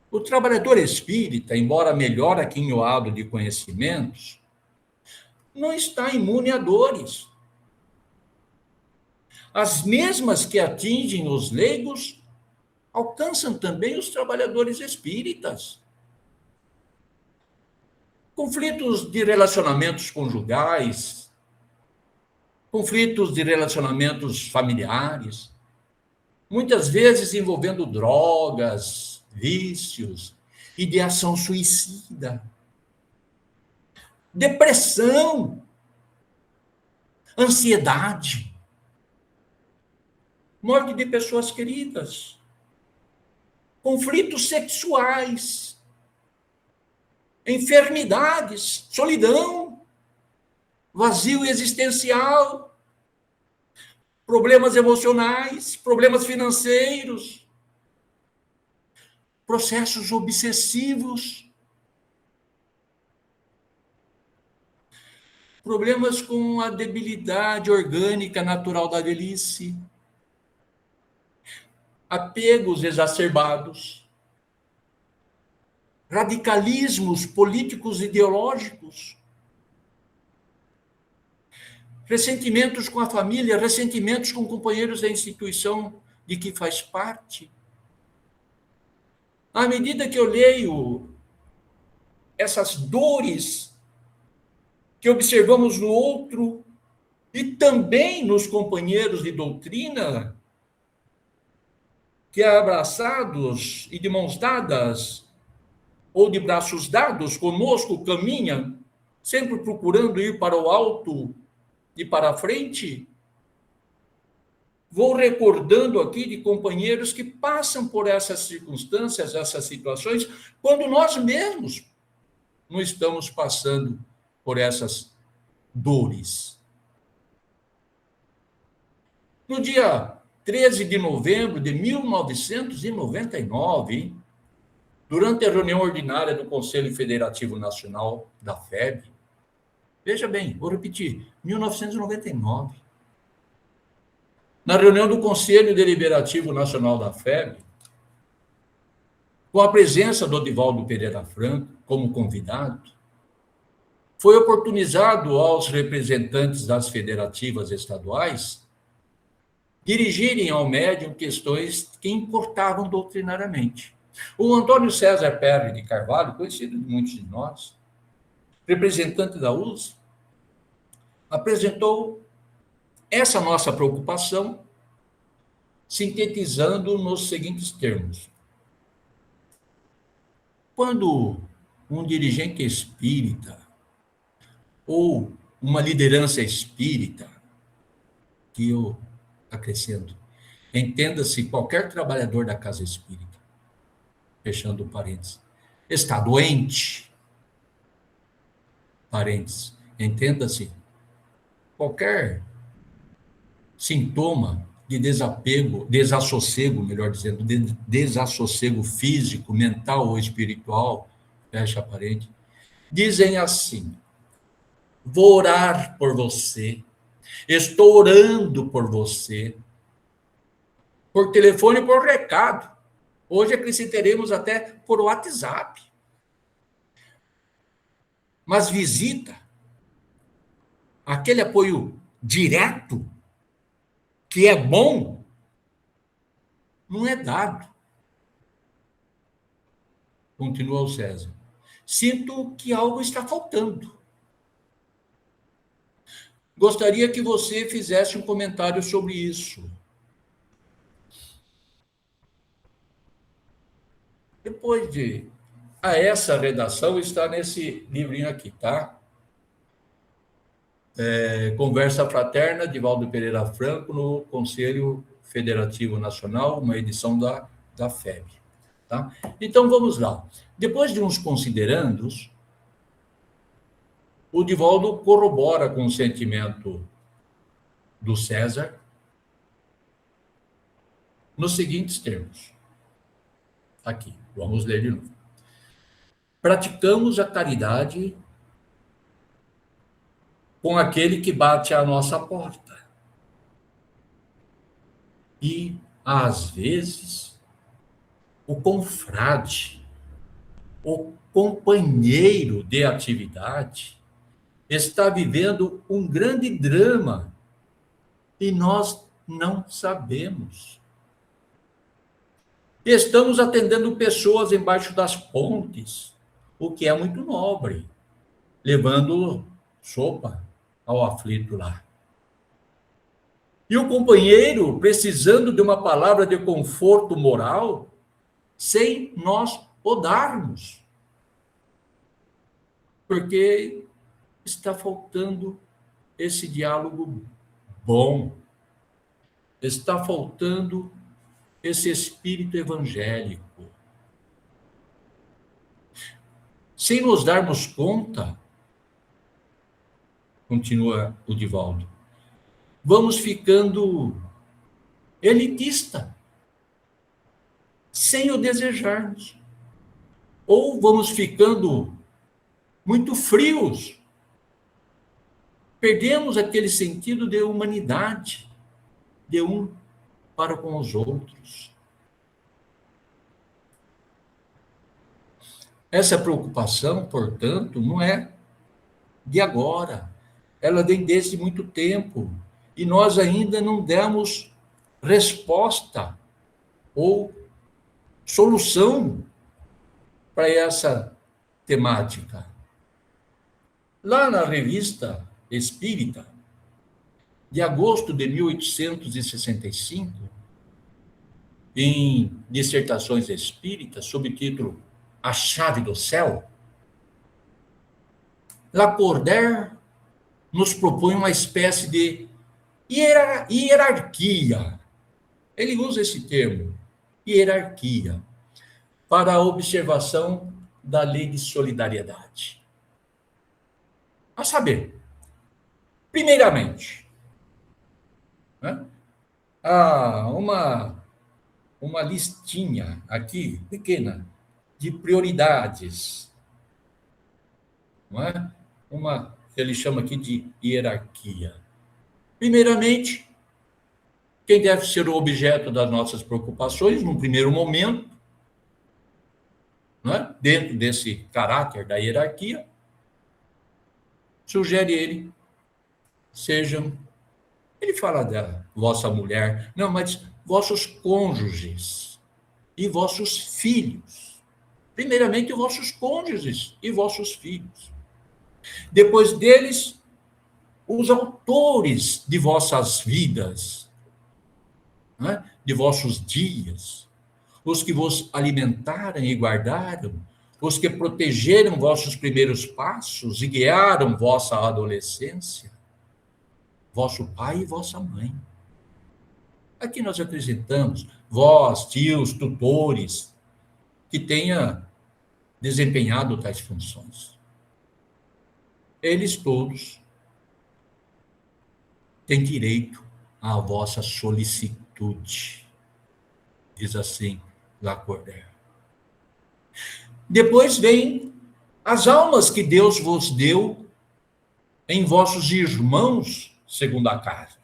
O trabalhador espírita, embora melhor aquinhoado de conhecimentos, não está imune a dores. As mesmas que atingem os leigos alcançam também os trabalhadores espíritas. Conflitos de relacionamentos conjugais, conflitos de relacionamentos familiares, muitas vezes envolvendo drogas, vícios, ideação suicida, depressão, ansiedade, morte de pessoas queridas, conflitos sexuais, enfermidades, solidão, vazio existencial, problemas emocionais, problemas financeiros. processos obsessivos, problemas com a debilidade orgânica natural da velhice, apegos exacerbados, radicalismos políticos ideológicos, ressentimentos com a família, ressentimentos com companheiros da instituição de que faz parte. À medida que eu leio essas dores que observamos no outro e também nos companheiros de doutrina, que abraçados e de mãos dadas ou de braços dados conosco caminham, sempre procurando ir para o alto e para a frente, vou recordando aqui de companheiros que passam por essas circunstâncias, essas situações, quando nós mesmos não estamos passando por essas dores. No dia 13 de novembro de 1999, durante a reunião ordinária do Conselho Federativo Nacional da FEB, veja bem, vou repetir, 1999, na reunião do Conselho Deliberativo Nacional da FEB, com a presença do Divaldo Pereira Franco como convidado, foi oportunizado aos representantes das federativas estaduais dirigirem ao médium questões que importavam doutrinariamente. O Antônio César Perry de Carvalho, conhecido de muitos de nós, representante da USE, apresentou essa nossa preocupação, sintetizando nos seguintes termos. Quando um dirigente espírita ou uma liderança espírita, que eu acrescento, entenda-se qualquer trabalhador da casa espírita, fechando parênteses, está doente, parênteses, entenda-se qualquer sintoma de desapego, desassossego, melhor dizendo, desassossego físico, mental ou espiritual, fecha parênteses, dizem assim: vou orar por você, estou orando por você, por telefone e por recado. Hoje acrescentaremos até por WhatsApp. Mas visita, aquele apoio direto, que é bom, não é dado. Continua o César. Sinto que algo está faltando. Gostaria que você fizesse um comentário sobre isso. Depois de... essa redação está nesse livrinho aqui, tá? Conversa Fraterna, Divaldo Pereira Franco, no Conselho Federativo Nacional, uma edição da FEB. Tá? Então, vamos lá. Depois de uns considerandos, o Divaldo corrobora com o sentimento do César nos seguintes termos. Aqui, vamos ler de novo. Praticamos a caridade com aquele que bate à nossa porta. E, às vezes, o confrade, o companheiro de atividade, está vivendo um grande drama e nós não sabemos. Estamos atendendo pessoas embaixo das pontes, o que é muito nobre, levando sopa ao aflito lá. E o companheiro precisando de uma palavra de conforto moral, sem nós o darmos. Porque está faltando esse diálogo bom. Está faltando esse espírito evangélico. Sem nos darmos conta, continua o Divaldo, vamos ficando elitista, sem o desejarmos. Ou vamos ficando muito frios. Perdemos aquele sentido de humanidade, de um para com os outros. Essa preocupação, portanto, não é de agora. Ela vem desde muito tempo. E nós ainda não demos resposta ou solução para essa temática. Lá na Revista Espírita, de agosto de 1865, em Dissertações Espíritas, sob o título A Chave do Céu, Lacordaire nos propõe uma espécie de hierarquia. Ele usa esse termo, hierarquia, para a observação da lei de solidariedade. A saber, primeiramente, né, há uma listinha aqui, pequena, de prioridades, não é? Uma que ele chama aqui de hierarquia. Primeiramente, quem deve ser o objeto das nossas preocupações, num primeiro momento, não é? Dentro desse caráter da hierarquia, sugere ele, ele fala da vossa mulher, não, mas vossos cônjuges e vossos filhos. Primeiramente, vossos cônjuges e vossos filhos. Depois deles, os autores de vossas vidas, né? De vossos dias, os que vos alimentaram e guardaram, os que protegeram vossos primeiros passos e guiaram vossa adolescência, vosso pai e vossa mãe. Aqui nós acrescentamos vós, tios, tutores, que tenha desempenhado tais funções. Eles todos têm direito à vossa solicitude, diz assim Lacordaire. Depois vem as almas que Deus vos deu em vossos irmãos, segundo a carne.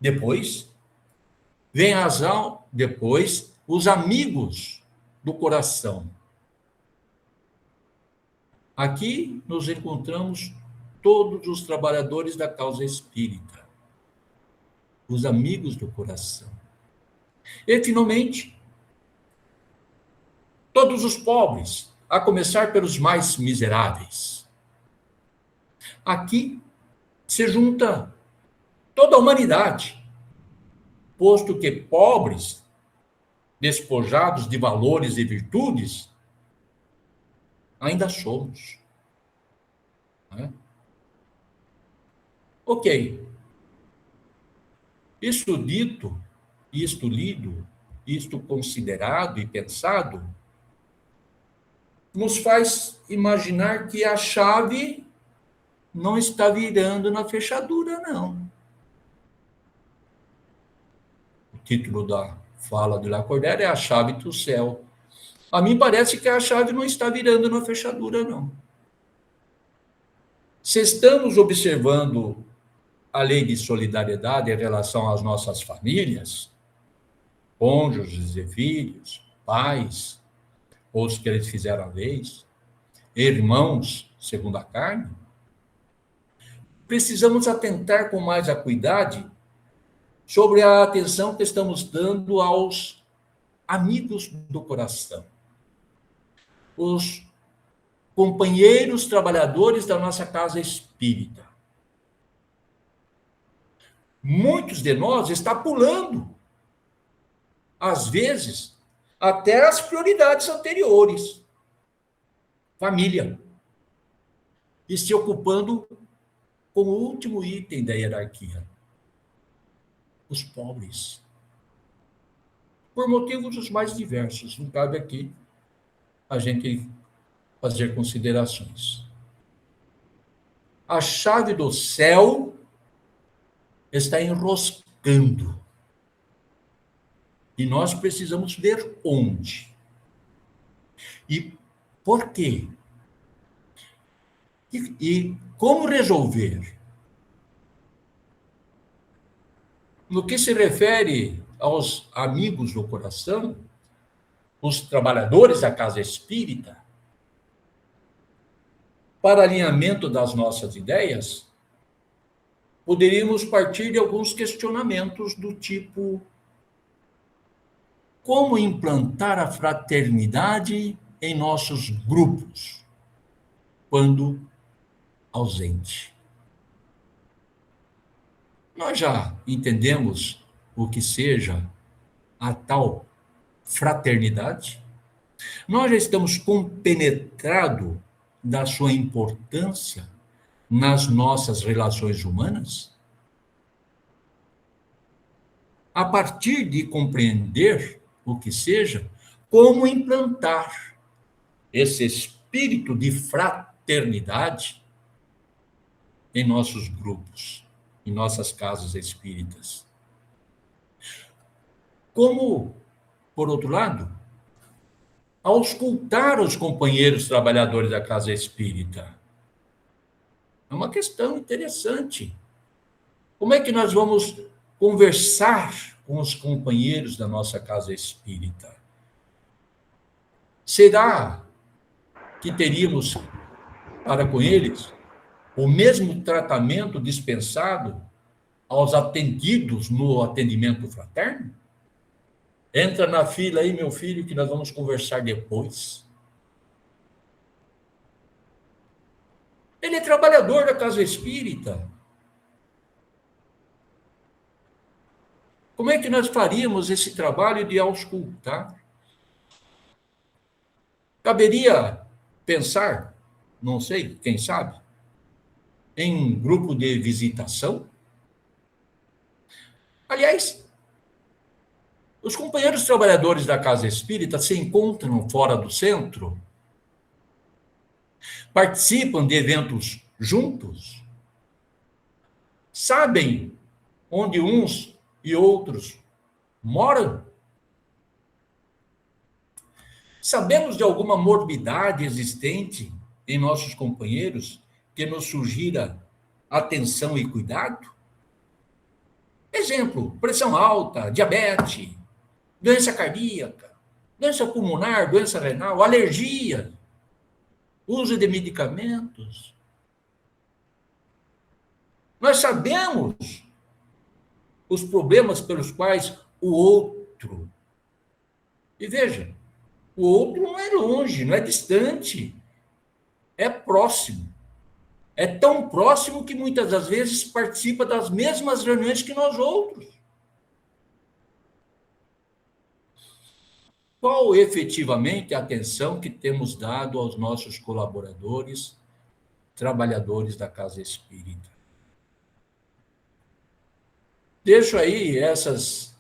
Depois vem depois os amigos do coração. Aqui nos encontramos todos os trabalhadores da causa espírita, os amigos do coração. E, finalmente, todos os pobres, a começar pelos mais miseráveis. Aqui se junta toda a humanidade, posto que pobres, despojados de valores e virtudes, ainda somos. Não é? Ok. Isto dito, isto lido, isto considerado e pensado, nos faz imaginar que a chave não está virando na fechadura, não. O título da fala de Lacordaire é A Chave do Céu. A mim parece que a chave não está virando na fechadura, não. Se estamos observando a lei de solidariedade em relação às nossas famílias, cônjuges e filhos, pais, os que eles fizeram a leis, irmãos, segundo a carne, precisamos atentar com mais acuidade sobre a atenção que estamos dando aos amigos do coração, os companheiros trabalhadores da nossa casa espírita. Muitos de nós estão pulando, às vezes, até as prioridades anteriores. Família. E se ocupando com o último item da hierarquia. Os pobres. Por motivos os mais diversos. Não cabe aqui a gente fazer considerações. A chave do céu está enroscando. E nós precisamos ver onde. E por quê? E como resolver? No que se refere aos amigos do coração, os trabalhadores da casa espírita, para alinhamento das nossas ideias, poderíamos partir de alguns questionamentos do tipo: como implantar a fraternidade em nossos grupos, quando ausente? Nós já entendemos o que seja a tal fraternidade? Nós já estamos compenetrados da sua importância nas nossas relações humanas? A partir de compreender o que seja, como implantar esse espírito de fraternidade em nossos grupos, em nossas casas espíritas. Como, por outro lado, auscultar os companheiros trabalhadores da casa espírita. É uma questão interessante. Como é que nós vamos conversar com os companheiros da nossa casa espírita? Será que teríamos para com eles o mesmo tratamento dispensado aos atendidos no atendimento fraterno? Entra na fila aí, meu filho, que nós vamos conversar depois. Ele é trabalhador da casa espírita. Como é que nós faríamos esse trabalho de auscultar? Caberia pensar, não sei, quem sabe, em grupo de visitação? Aliás, os companheiros trabalhadores da casa espírita se encontram fora do centro? Participam de eventos juntos? Sabem onde uns e outros moram? Sabemos de alguma morbidade existente em nossos companheiros que nos sugira atenção e cuidado? Exemplo, pressão alta, diabetes, doença cardíaca, doença pulmonar, doença renal, alergia, uso de medicamentos. Nós sabemos os problemas pelos quais o outro... E veja, o outro não é longe, não é distante, é próximo. É tão próximo que muitas das vezes participa das mesmas reuniões que nós outros. Qual efetivamente a atenção que temos dado aos nossos colaboradores, trabalhadores da casa espírita? Deixo aí essas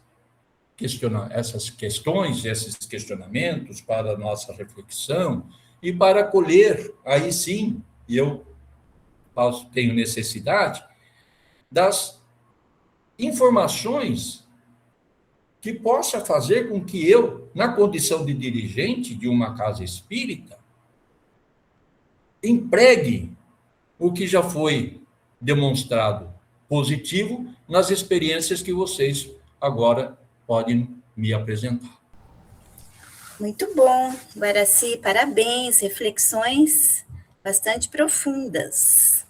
questões, esses questionamentos para a nossa reflexão e para colher, aí sim, eu tenho necessidade, das informações que possa fazer com que eu, na condição de dirigente de uma casa espírita, empregue o que já foi demonstrado positivo nas experiências que vocês agora podem me apresentar. Muito bom, Guaraci, parabéns, reflexões bastante profundas.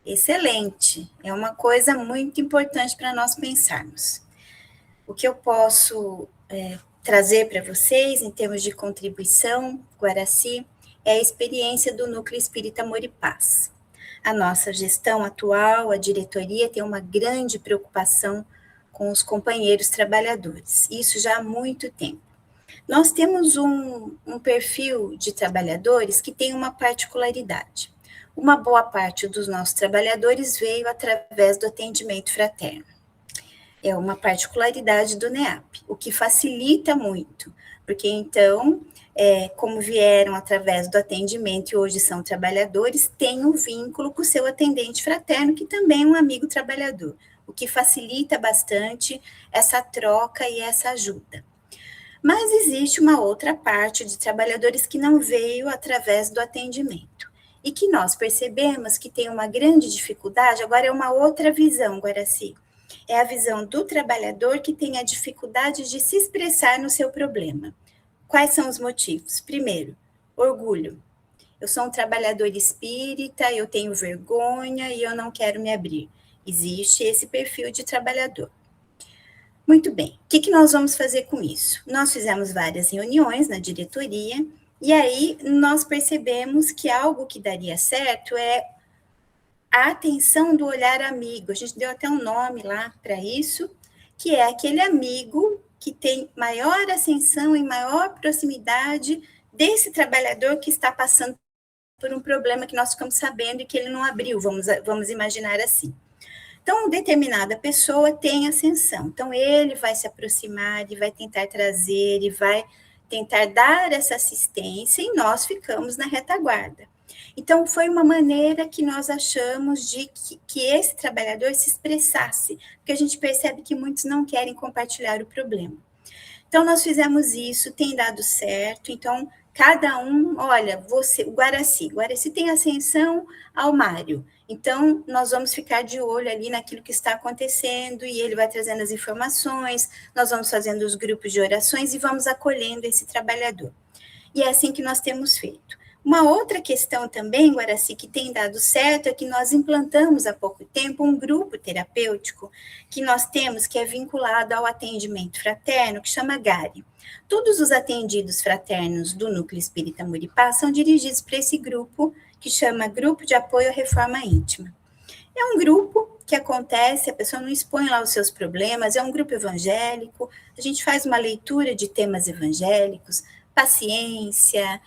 Excelente, é uma coisa muito importante para nós pensarmos. O que eu posso trazer para vocês, em termos de contribuição, Guaraci, é a experiência do Núcleo Espírita Amor e Paz. A nossa gestão atual, a diretoria, tem uma grande preocupação com os companheiros trabalhadores, isso já há muito tempo. Nós temos um perfil de trabalhadores que tem uma particularidade. Uma boa parte dos nossos trabalhadores veio através do atendimento fraterno. É uma particularidade do NEAP, o que facilita muito, porque então, como vieram através do atendimento e hoje são trabalhadores, tem um vínculo com o seu atendente fraterno, que também é um amigo trabalhador, o que facilita bastante essa troca e essa ajuda. Mas existe uma outra parte de trabalhadores que não veio através do atendimento e que nós percebemos que tem uma grande dificuldade. Agora é uma outra visão, Guaraci. É a visão do trabalhador que tem a dificuldade de se expressar no seu problema. Quais são os motivos? Primeiro, orgulho. Eu sou um trabalhador espírita, eu tenho vergonha e eu não quero me abrir. Existe esse perfil de trabalhador. Muito bem, o que nós vamos fazer com isso? Nós fizemos várias reuniões na diretoria e aí nós percebemos que algo que daria certo é a atenção do olhar amigo. A gente deu até um nome lá para isso, que é aquele amigo que tem maior ascensão e maior proximidade desse trabalhador que está passando por um problema que nós ficamos sabendo e que ele não abriu, vamos imaginar assim. Então, determinada pessoa tem ascensão, então ele vai se aproximar, ele vai tentar trazer, ele vai tentar dar essa assistência e nós ficamos na retaguarda. Então, foi uma maneira que nós achamos de que esse trabalhador se expressasse, porque a gente percebe que muitos não querem compartilhar o problema. Então, nós fizemos isso, tem dado certo, então, cada um, olha, o Guaraci tem ascensão ao Mário, então nós vamos ficar de olho ali naquilo que está acontecendo e ele vai trazendo as informações, nós vamos fazendo os grupos de orações e vamos acolhendo esse trabalhador. E é assim que nós temos feito. Uma outra questão também, Guaraci, que tem dado certo é que nós implantamos há pouco tempo um grupo terapêutico que nós temos que é vinculado ao atendimento fraterno, que chama GARI. Todos os atendidos fraternos do Núcleo Espírita Muripá são dirigidos para esse grupo, que chama Grupo de Apoio à Reforma Íntima. É um grupo que acontece, a pessoa não expõe lá os seus problemas, é um grupo evangélico, a gente faz uma leitura de temas evangélicos, paciência,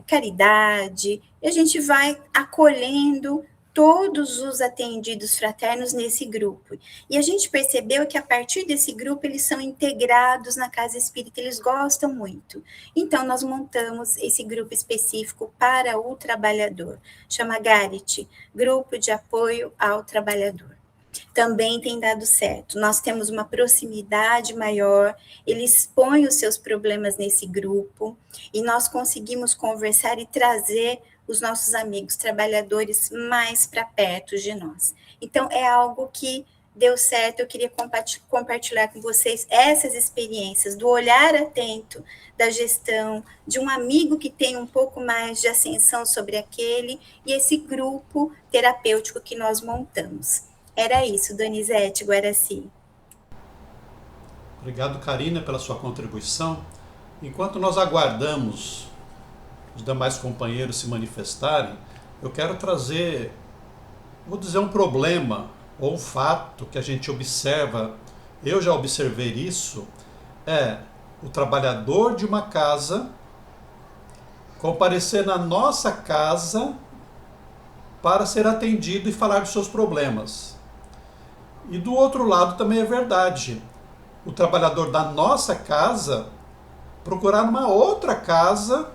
caridade, e a gente vai acolhendo todos os atendidos fraternos nesse grupo. E a gente percebeu que a partir desse grupo eles são integrados na casa espírita, eles gostam muito. Então nós montamos esse grupo específico para o trabalhador, chama GARIT, Grupo de Apoio ao Trabalhador. Também tem dado certo, nós temos uma proximidade maior, ele expõe os seus problemas nesse grupo, e nós conseguimos conversar e trazer os nossos amigos trabalhadores mais para perto de nós. Então, é algo que deu certo, eu queria compartilhar com vocês essas experiências do olhar atento, da gestão, de um amigo que tem um pouco mais de ascensão sobre aquele, e esse grupo terapêutico que nós montamos. Era isso, Donizete, Guaraci. Obrigado, Karina, pela sua contribuição. Enquanto nós aguardamos os demais companheiros se manifestarem, eu quero trazer, vou dizer, um problema ou um fato que a gente observa, eu já observei isso, é o trabalhador de uma casa comparecer na nossa casa para ser atendido e falar dos seus problemas. E do outro lado também é verdade, o trabalhador da nossa casa procurar uma outra casa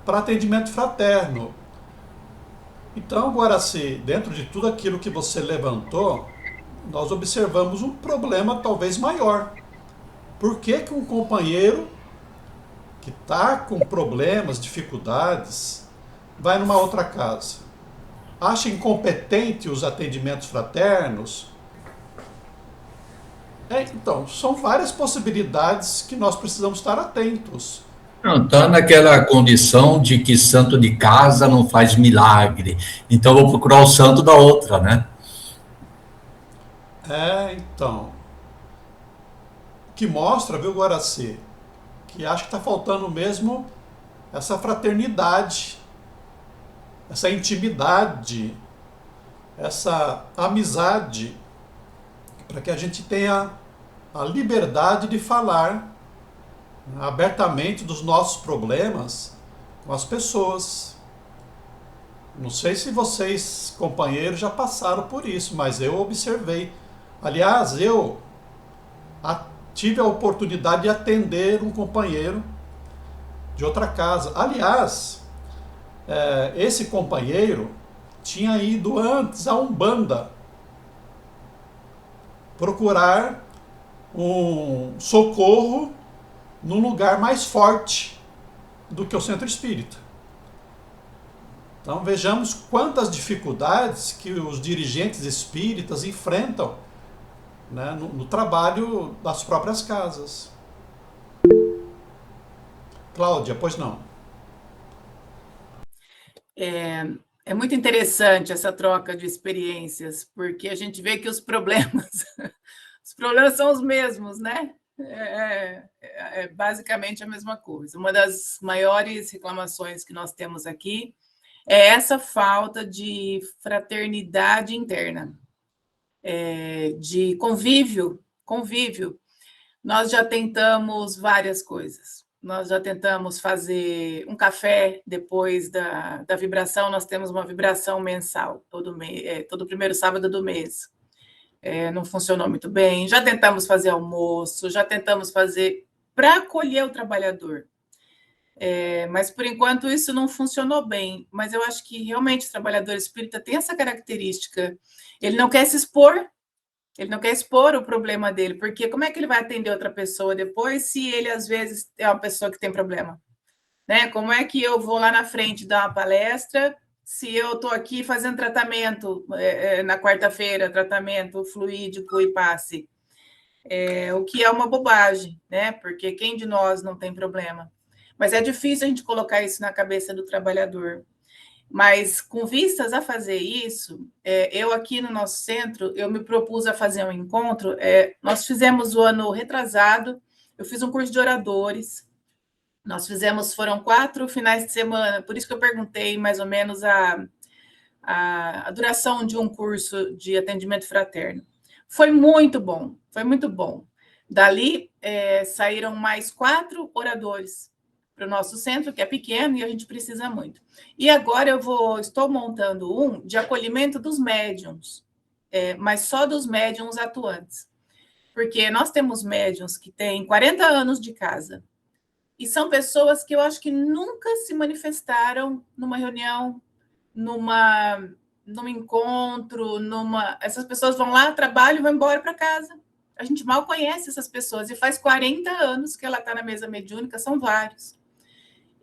para atendimento fraterno. Então, Guaraci, dentro de tudo aquilo que você levantou, nós observamos um problema talvez maior. Por que um companheiro que está com problemas, dificuldades, vai numa outra casa? Acha incompetente os atendimentos fraternos? Então, são várias possibilidades que nós precisamos estar atentos. Não, está naquela condição de que santo de casa não faz milagre. Então, vou procurar o santo da outra, né? Então. Que mostra, viu, Guaraci, que acho que está faltando mesmo essa fraternidade, essa intimidade, essa amizade, para que a gente tenha a liberdade de falar abertamente dos nossos problemas com as pessoas. Não sei se vocês, companheiros, já passaram por isso, mas eu observei. Aliás, eu tive a oportunidade de atender um companheiro de outra casa. Aliás, esse companheiro tinha ido antes a Umbanda procurar um socorro num lugar mais forte do que o centro espírita. Então vejamos quantas dificuldades que os dirigentes espíritas enfrentam, né, no trabalho das próprias casas. Cláudia, pois não. É muito interessante essa troca de experiências, porque a gente vê que os problemas são os mesmos, né? É basicamente a mesma coisa. Uma das maiores reclamações que nós temos aqui é essa falta de fraternidade interna, de convívio. Nós já tentamos várias coisas. Nós já tentamos fazer um café depois da vibração. Nós temos uma vibração mensal, todo primeiro sábado do mês. Não funcionou muito bem. Já tentamos fazer almoço, já tentamos fazer para acolher o trabalhador. Mas, por enquanto, isso não funcionou bem. Mas eu acho que, realmente, o trabalhador espírita tem essa característica. Ele não quer se expor. Ele não quer expor o problema dele, porque como é que ele vai atender outra pessoa depois se ele, às vezes, é uma pessoa que tem problema? Né? Como é que eu vou lá na frente dar uma palestra se eu estou aqui fazendo tratamento na quarta-feira, tratamento fluídico e passe? O que é uma bobagem, né? Porque quem de nós não tem problema? Mas é difícil a gente colocar isso na cabeça do trabalhador. Mas, com vistas a fazer isso, eu aqui no nosso centro, eu me propus a fazer um encontro. Nós fizemos o ano retrasado, eu fiz um curso de oradores, foram 4 finais de semana, por isso que eu perguntei mais ou menos a duração de um curso de atendimento fraterno. Foi muito bom, foi muito bom. Dali, saíram mais 4 oradores para o nosso centro, que é pequeno e a gente precisa muito. E agora estou montando um de acolhimento dos médiuns, mas só dos médiuns atuantes. Porque nós temos médiuns que têm 40 anos de casa, e são pessoas que eu acho que nunca se manifestaram numa reunião, num encontro, essas pessoas vão lá, trabalham e vão embora para casa. A gente mal conhece essas pessoas, e faz 40 anos que ela está na mesa mediúnica, são vários.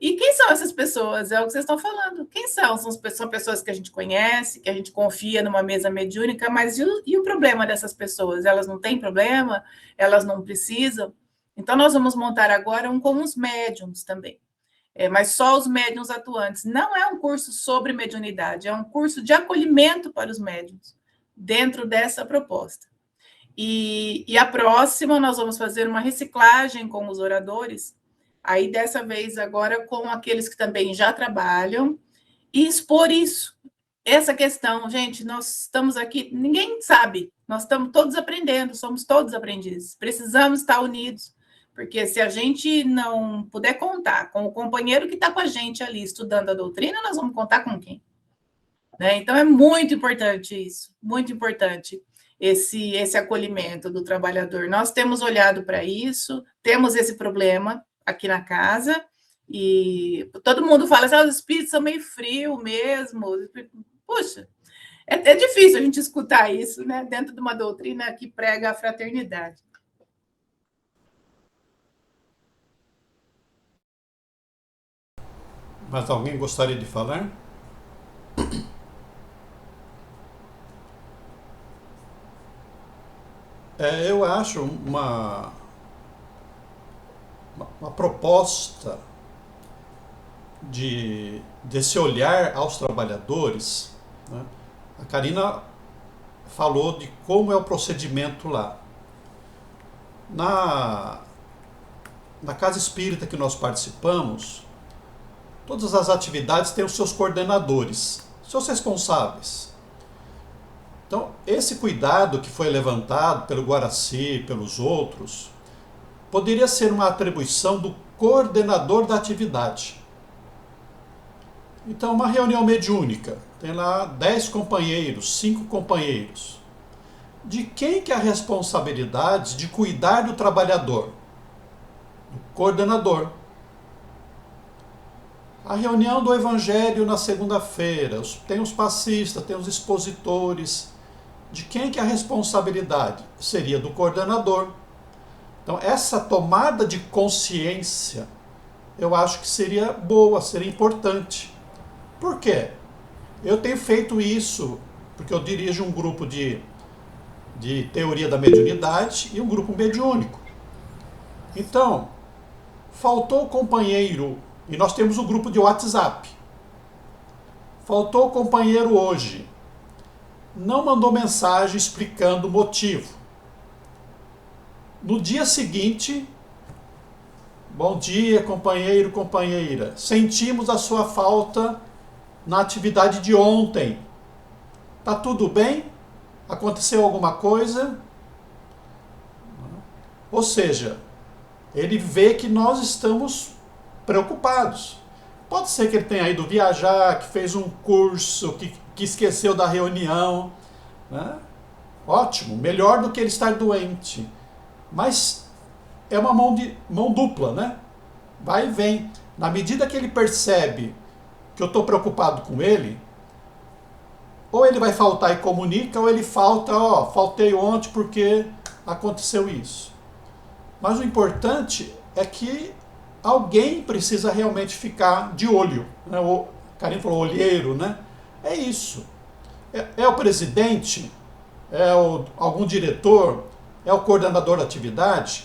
E quem são essas pessoas? É o que vocês estão falando. Quem são? São pessoas que a gente conhece, que a gente confia numa mesa mediúnica, mas e o problema dessas pessoas? Elas não têm problema? Elas não precisam? Então, nós vamos montar agora um com os médiums também. Mas só os médiums atuantes. Não é um curso sobre mediunidade, é um curso de acolhimento para os médiums, dentro dessa proposta. E a próxima, nós vamos fazer uma reciclagem com os oradores, aí dessa vez agora com aqueles que também já trabalham, e expor isso, essa questão. Gente, nós estamos aqui, ninguém sabe, nós estamos todos aprendendo, somos todos aprendizes, precisamos estar unidos, porque se a gente não puder contar com o companheiro que está com a gente ali estudando a doutrina, nós vamos contar com quem? Né? Então é muito importante isso, muito importante esse acolhimento do trabalhador. Nós temos olhado para isso, temos esse problema aqui na casa, e todo mundo fala assim, os espíritos são meio frios mesmo. Puxa, é difícil a gente escutar isso, né, dentro de uma doutrina que prega a fraternidade. Mas alguém gostaria de falar? Eu acho uma proposta desse olhar aos trabalhadores, né? A Karina falou de como é o procedimento lá. Na casa espírita que nós participamos, todas as atividades têm os seus coordenadores, seus responsáveis. Então, esse cuidado que foi levantado pelo Guaraci, pelos outros, poderia ser uma atribuição do coordenador da atividade. Então, uma reunião mediúnica, tem lá 10 companheiros, 5 companheiros. De quem que é a responsabilidade de cuidar do trabalhador? Do coordenador. A reunião do Evangelho na segunda-feira, tem os passistas, tem os expositores. De quem que é a responsabilidade? Seria do coordenador. Então, essa tomada de consciência, eu acho que seria boa, seria importante. Por quê? Eu tenho feito isso porque eu dirijo um grupo de teoria da mediunidade e um grupo mediúnico. Então, faltou o companheiro, e nós temos um grupo de WhatsApp. Faltou o companheiro hoje. Não mandou mensagem explicando o motivo. No dia seguinte, bom dia, companheiro, companheira. Sentimos a sua falta na atividade de ontem. Tá tudo bem? Aconteceu alguma coisa? Ou seja, ele vê que nós estamos preocupados. Pode ser que ele tenha ido viajar, que fez um curso, que esqueceu da reunião, né? Ótimo, melhor do que ele estar doente. Mas é uma mão dupla, né? Vai e vem. Na medida que ele percebe que eu estou preocupado com ele, ou ele vai faltar e comunica, ou ele falta, faltei ontem porque aconteceu isso. Mas o importante é que alguém precisa realmente ficar de olho, né? O Karine falou olheiro, né? É isso. É o presidente, algum diretor, é o coordenador da atividade.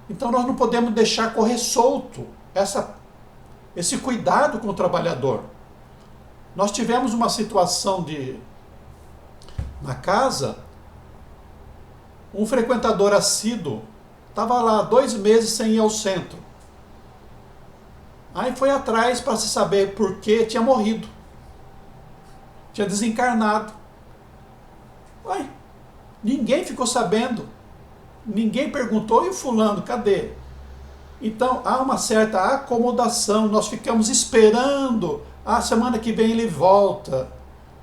Então nós não podemos deixar correr solto esse cuidado com o trabalhador. Nós tivemos uma situação na casa, um frequentador assíduo estava lá 2 meses sem ir ao centro. Aí foi atrás para se saber por que tinha morrido. Tinha desencarnado. Ué, ninguém ficou sabendo. Ninguém perguntou, e o fulano, cadê? Então, há uma certa acomodação. Nós ficamos esperando. Semana que vem ele volta.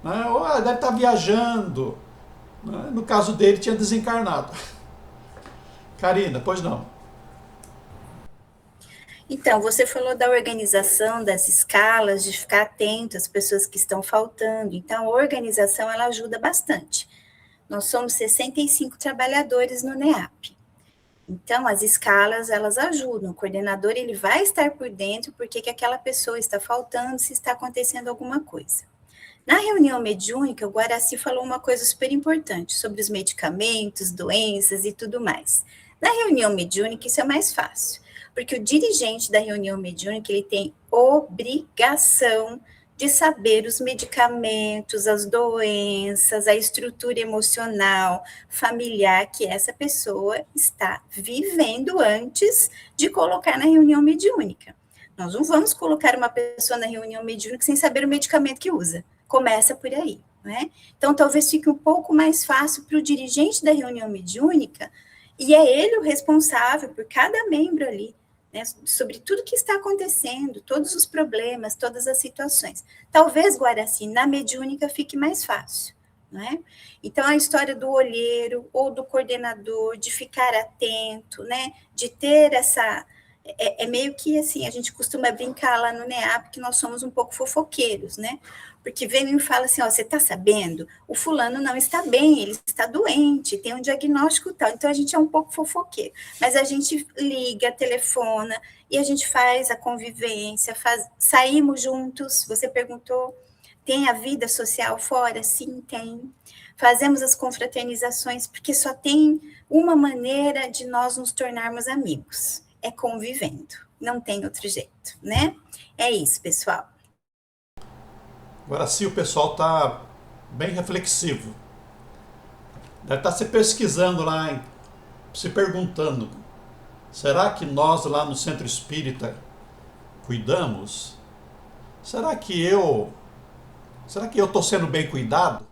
Né? Ou deve estar viajando. Né? No caso dele, tinha desencarnado. Karina, pois não. Então, você falou da organização das escalas, de ficar atento às pessoas que estão faltando. Então, a organização, ela ajuda bastante. Nós somos 65 trabalhadores no NEAP. Então, as escalas, elas ajudam. O coordenador, ele vai estar por dentro porque que aquela pessoa está faltando, se está acontecendo alguma coisa. Na reunião mediúnica, o Guaraci falou uma coisa super importante sobre os medicamentos, doenças e tudo mais. Na reunião mediúnica, isso é mais fácil, porque o dirigente da reunião mediúnica, ele tem obrigação de saber os medicamentos, as doenças, a estrutura emocional, familiar que essa pessoa está vivendo antes de colocar na reunião mediúnica. Nós não vamos colocar uma pessoa na reunião mediúnica sem saber o medicamento que usa. Começa por aí, né? Então, talvez fique um pouco mais fácil para o dirigente da reunião mediúnica, e é ele o responsável por cada membro ali, né, sobre tudo que está acontecendo, todos os problemas, todas as situações. Talvez, Guaraci, na mediúnica fique mais fácil, né? Então, a história do olheiro ou do coordenador, de ficar atento, né, de ter essa... É meio que assim, a gente costuma brincar lá no NEAP que nós somos um pouco fofoqueiros, né? Porque vem e me fala assim, você está sabendo? O fulano não está bem, ele está doente, tem um diagnóstico tal. Então, a gente é um pouco fofoqueiro. Mas a gente liga, telefona, e a gente faz a convivência, saímos juntos. Você perguntou, tem a vida social fora? Sim, tem. Fazemos as confraternizações, porque só tem uma maneira de nós nos tornarmos amigos. É convivendo, não tem outro jeito, né? É isso, pessoal. Agora sim, o pessoal está bem reflexivo. Deve estar se pesquisando lá, se perguntando, será que nós lá no Centro Espírita cuidamos? Será que eu estou sendo bem cuidado?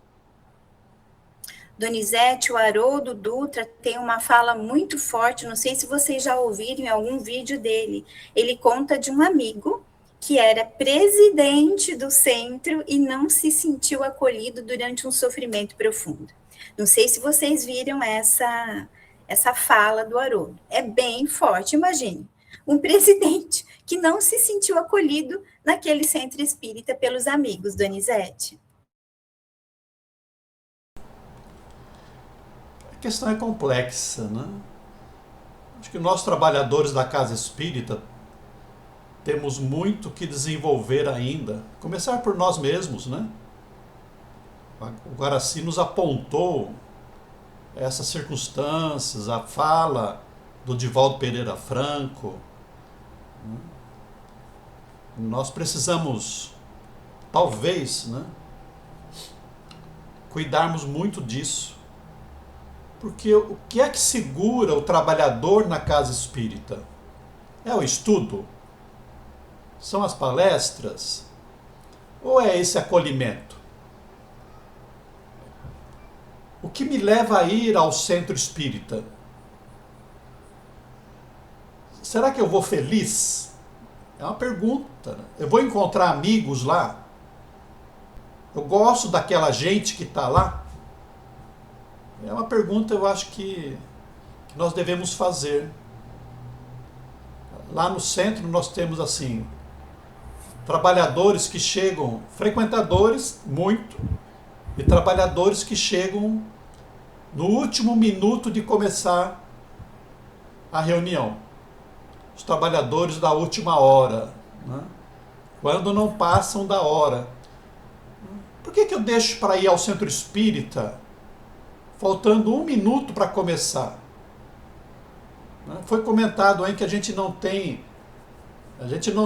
Donizete, o Haroldo Dutra tem uma fala muito forte, não sei se vocês já ouviram em algum vídeo dele. Ele conta de um amigo que era presidente do centro e não se sentiu acolhido durante um sofrimento profundo. Não sei se vocês viram essa fala do Haroldo. É bem forte, imagine. Um presidente que não se sentiu acolhido naquele centro espírita pelos amigos, Donizete. A questão é complexa, né? Acho que nós, trabalhadores da Casa Espírita, temos muito que desenvolver ainda. Começar por nós mesmos, né? O Guaraci nos apontou essas circunstâncias, a fala do Divaldo Pereira Franco. Nós precisamos, talvez, né, cuidarmos muito disso. Porque o que é que segura o trabalhador na casa espírita? É o estudo? São as palestras? Ou é esse acolhimento? O que me leva a ir ao centro espírita? Será que eu vou feliz? É uma pergunta, né? Eu vou encontrar amigos lá? Eu gosto daquela gente que está lá? É uma pergunta, eu acho que nós devemos fazer. Lá no centro nós temos assim, trabalhadores que chegam, frequentadores, muito, e trabalhadores que chegam no último minuto de começar a reunião. Os trabalhadores da última hora, né? Quando não passam da hora. Por que eu deixo para ir ao centro espírita faltando 1 minuto para começar? Foi comentado aí que a gente não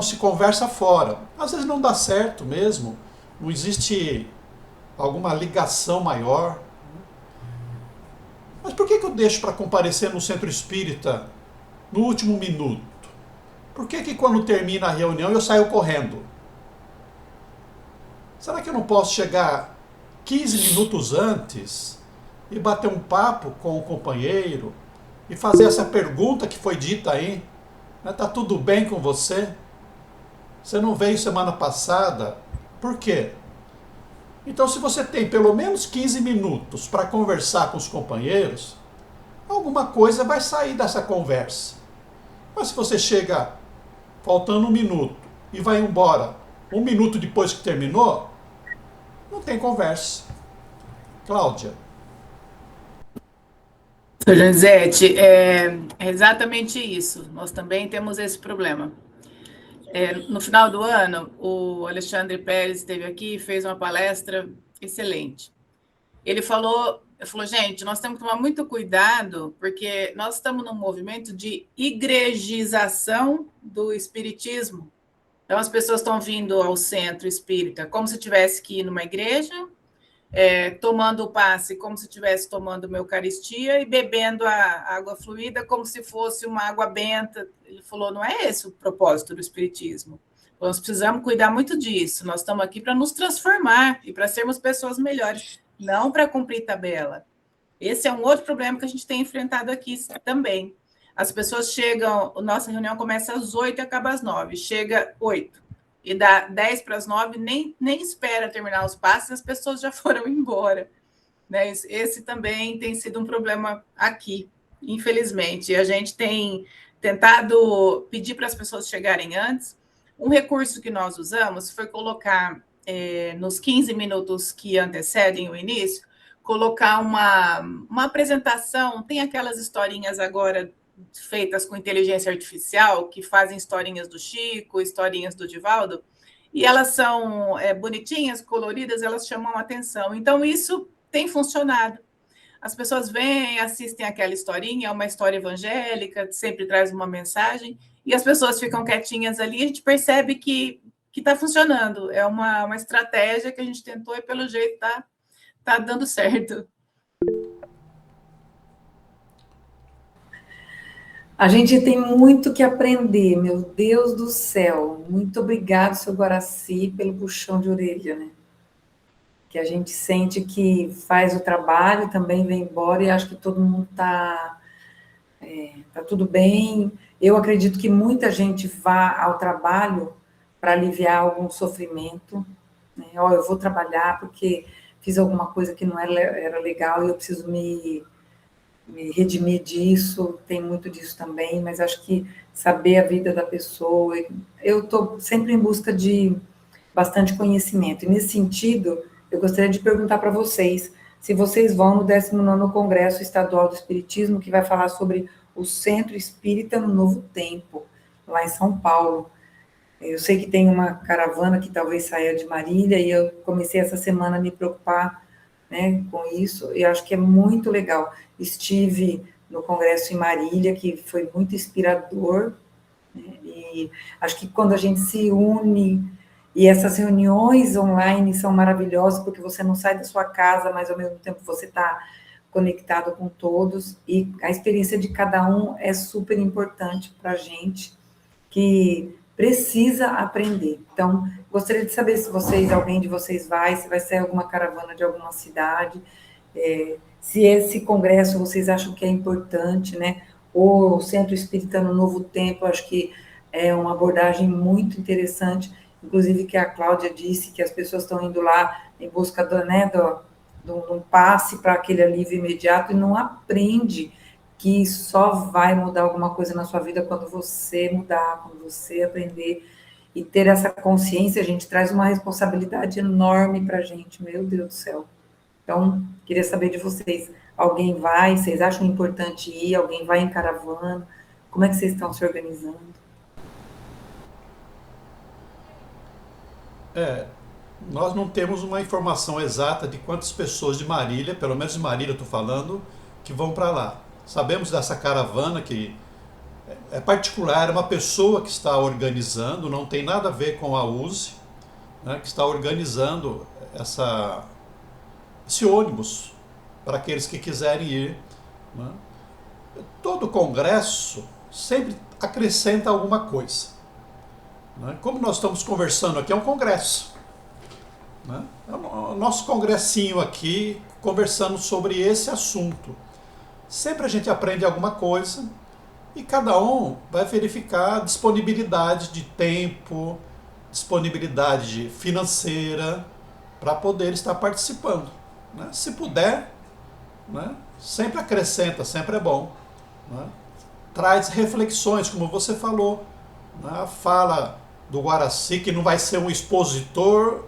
se conversa fora. Às vezes não dá certo mesmo, não existe alguma ligação maior. Mas por que eu deixo para comparecer no centro espírita no último minuto? Por que quando termina a reunião eu saio correndo? Será que eu não posso chegar 15 minutos antes e bater um papo com o companheiro e fazer essa pergunta que foi dita aí? Tá tudo bem com você? Você não veio semana passada? Por quê? Então, se você tem pelo menos 15 minutos para conversar com os companheiros, alguma coisa vai sair dessa conversa. Mas se você chega faltando 1 minuto e vai embora 1 minuto depois que terminou, não tem conversa. Cláudia. Sr. Janizete, é exatamente isso. Nós também temos esse problema. No final do ano, o Alexandre Pérez esteve aqui e fez uma palestra excelente. Ele falou, gente, nós temos que tomar muito cuidado, porque nós estamos num movimento de igrejização do espiritismo. Então, as pessoas estão vindo ao centro espírita como se tivesse que ir numa igreja, tomando o passe como se estivesse tomando uma Eucaristia e bebendo a água fluida como se fosse uma água benta. Ele falou, não é esse o propósito do Espiritismo. Nós precisamos cuidar muito disso. Nós estamos aqui para nos transformar e para sermos pessoas melhores, não para cumprir tabela. Esse é um outro problema que a gente tem enfrentado aqui também. As pessoas chegam, nossa reunião começa às 8 e acaba às 9. Chega 8. E dá 10 para as 9, nem espera terminar os passos, as pessoas já foram embora. Né? Esse também tem sido um problema aqui, infelizmente. A gente tem tentado pedir para as pessoas chegarem antes. Um recurso que nós usamos foi colocar, nos 15 minutos que antecedem o início, colocar uma apresentação. Tem aquelas historinhas agora feitas com inteligência artificial, que fazem historinhas do Chico, historinhas do Divaldo, e elas são bonitinhas, coloridas, elas chamam a atenção. Então, isso tem funcionado. As pessoas vêm, assistem aquela historinha, é uma história evangélica, sempre traz uma mensagem, e as pessoas ficam quietinhas ali, e a gente percebe que está funcionando. É uma estratégia que a gente tentou e, pelo jeito, está dando certo. A gente tem muito que aprender, meu Deus do céu. Muito obrigado, seu Guaraci, pelo puxão de orelha, né? Que a gente sente que faz o trabalho, também vem embora, e acho que todo mundo tá tudo bem. Eu acredito que muita gente vá ao trabalho para aliviar algum sofrimento. Né? Eu vou trabalhar porque fiz alguma coisa que não era legal e eu preciso me redimir disso, tem muito disso também, mas acho que saber a vida da pessoa, eu estou sempre em busca de bastante conhecimento, e nesse sentido, eu gostaria de perguntar para vocês, se vocês vão no 19º Congresso Estadual do Espiritismo, que vai falar sobre o Centro Espírita no Novo Tempo, lá em São Paulo. Eu sei que tem uma caravana que talvez saia de Marília, e eu comecei essa semana a me preocupar, né, com isso, e acho que é muito legal. Estive no congresso em Marília, que foi muito inspirador, né, e acho que quando a gente se une, e essas reuniões online são maravilhosas, porque você não sai da sua casa, mas ao mesmo tempo você está conectado com todos, e a experiência de cada um é super importante para a gente, que precisa aprender. Então, gostaria de saber se alguém de vocês se vai ser alguma caravana de alguma cidade, se esse congresso vocês acham que é importante, né? O Centro Espírita no Novo Tempo, acho que é uma abordagem muito interessante, inclusive que a Cláudia disse que as pessoas estão indo lá em busca de um passe para aquele alívio imediato e não aprende que só vai mudar alguma coisa na sua vida quando você mudar, quando você aprender e ter essa consciência. A gente traz uma responsabilidade enorme para a gente, meu Deus do céu. Então, queria saber de vocês, alguém vai, vocês acham importante ir, alguém vai em caravana, como é que vocês estão se organizando? Nós não temos uma informação exata de quantas pessoas de Marília, pelo menos de Marília eu estou falando, que vão para lá. Sabemos dessa caravana que é particular, é uma pessoa que está organizando, não tem nada a ver com a USE, né, que está organizando esse ônibus para aqueles que quiserem ir, né. Todo congresso sempre acrescenta alguma coisa, né. Como nós estamos conversando aqui, é um congresso, né, é o nosso congressinho aqui, conversando sobre esse assunto. Sempre a gente aprende alguma coisa e cada um vai verificar a disponibilidade de tempo, disponibilidade financeira para poder estar participando, né? Se puder, né? Sempre acrescenta, sempre é bom, né? Traz reflexões, como você falou, né? Fala do Guaraci, que não vai ser um expositor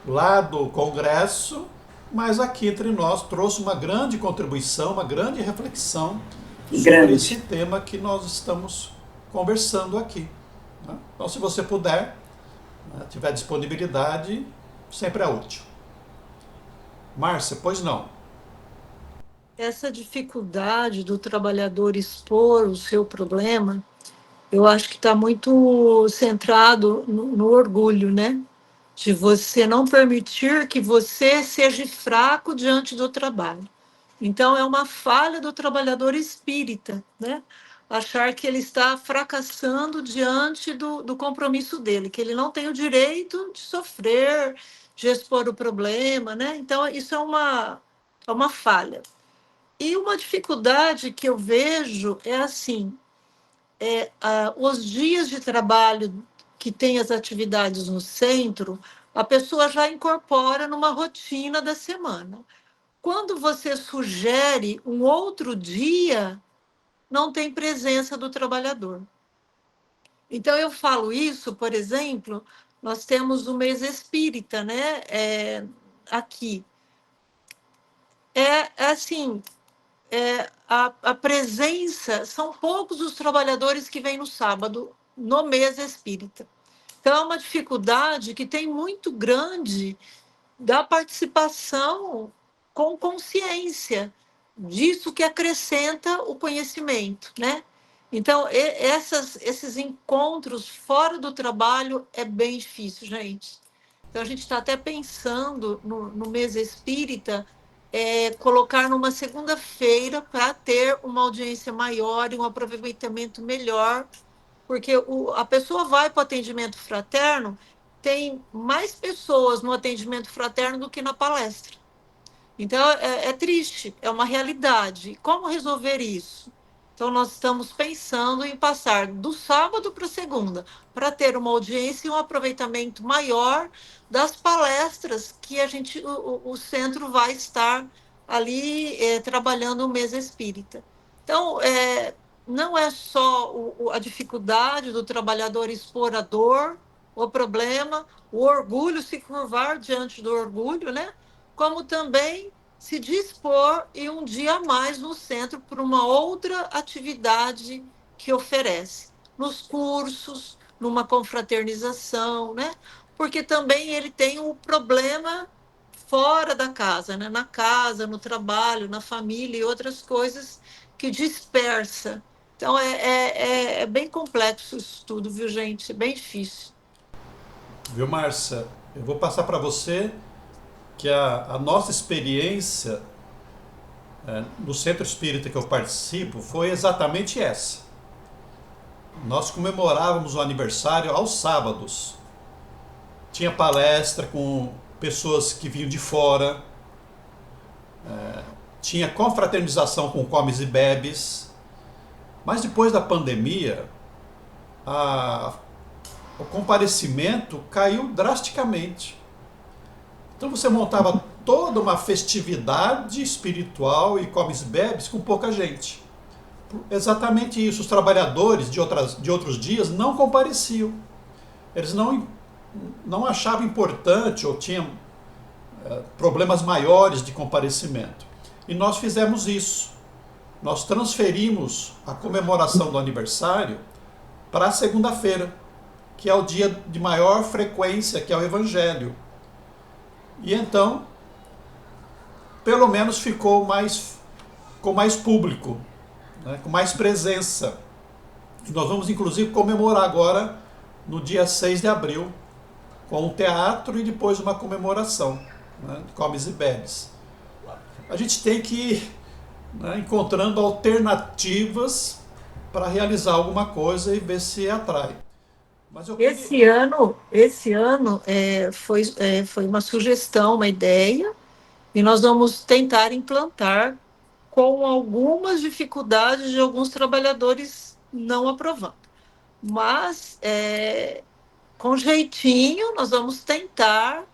lá do congresso, mas aqui entre nós trouxe uma grande contribuição, uma grande reflexão sobre esse tema que nós estamos conversando aqui, né? Então, se você puder, né, tiver disponibilidade, sempre é útil. Márcia, pois não? Essa dificuldade do trabalhador expor o seu problema, eu acho que está muito centrado no orgulho, né? De você não permitir que você seja fraco diante do trabalho. Então, é uma falha do trabalhador espírita, né? Achar que ele está fracassando diante do compromisso dele, que ele não tem o direito de sofrer, de expor o problema, né? Então, isso é uma falha. E uma dificuldade que eu vejo é assim, os dias de trabalho que tem as atividades no centro, a pessoa já incorpora numa rotina da semana. Quando você sugere um outro dia, não tem presença do trabalhador. Então, eu falo isso, por exemplo, nós temos o mês espírita, né? Aqui. Assim, a presença, são poucos os trabalhadores que vêm no sábado, no mês espírita. Então, é uma dificuldade que tem muito grande da participação com consciência disso que acrescenta o conhecimento, né? Então, esses encontros fora do trabalho é bem difícil, gente. Então, a gente está até pensando no mês espírita, colocar numa segunda-feira para ter uma audiência maior e um aproveitamento melhor, porque a pessoa vai para o atendimento fraterno, tem mais pessoas no atendimento fraterno do que na palestra. Então, é triste, é uma realidade. Como resolver isso? Então, nós estamos pensando em passar do sábado para a segunda, para ter uma audiência e um aproveitamento maior das palestras que o centro vai estar ali trabalhando o mês espírita. Então, não é só a dificuldade do trabalhador expor a dor, o problema, o orgulho, se curvar diante do orgulho, né? Como também se dispor e um dia a mais no centro para uma outra atividade que oferece, nos cursos, numa confraternização, né? Porque também ele tem um problema fora da casa, né? Na casa, no trabalho, na família e outras coisas que dispersa. Então, é bem complexo isso tudo, viu, gente? É bem difícil. Viu, Márcia? Eu vou passar para você que a nossa experiência no centro espírita que eu participo foi exatamente essa. Nós comemorávamos o aniversário aos sábados. Tinha palestra com pessoas que vinham de fora, tinha confraternização com comes e bebes, mas depois da pandemia, o comparecimento caiu drasticamente. Então você montava toda uma festividade espiritual e comes e bebes com pouca gente. Exatamente isso, os trabalhadores de outros dias não compareciam. Eles não achavam importante ou tinham problemas maiores de comparecimento. E nós fizemos isso. Nós transferimos a comemoração do aniversário para a segunda-feira, que é o dia de maior frequência, que é o Evangelho. E então, pelo menos ficou com mais público, né, com mais presença. E nós vamos, inclusive, comemorar agora, no dia 6 de abril, com um teatro e depois uma comemoração, né, de comes e bebes. A gente tem que ir, né, encontrando alternativas para realizar alguma coisa e ver se atrai. Mas Esse ano foi uma sugestão, uma ideia, e nós vamos tentar implantar com algumas dificuldades de alguns trabalhadores não aprovando. Mas, com jeitinho, nós vamos tentar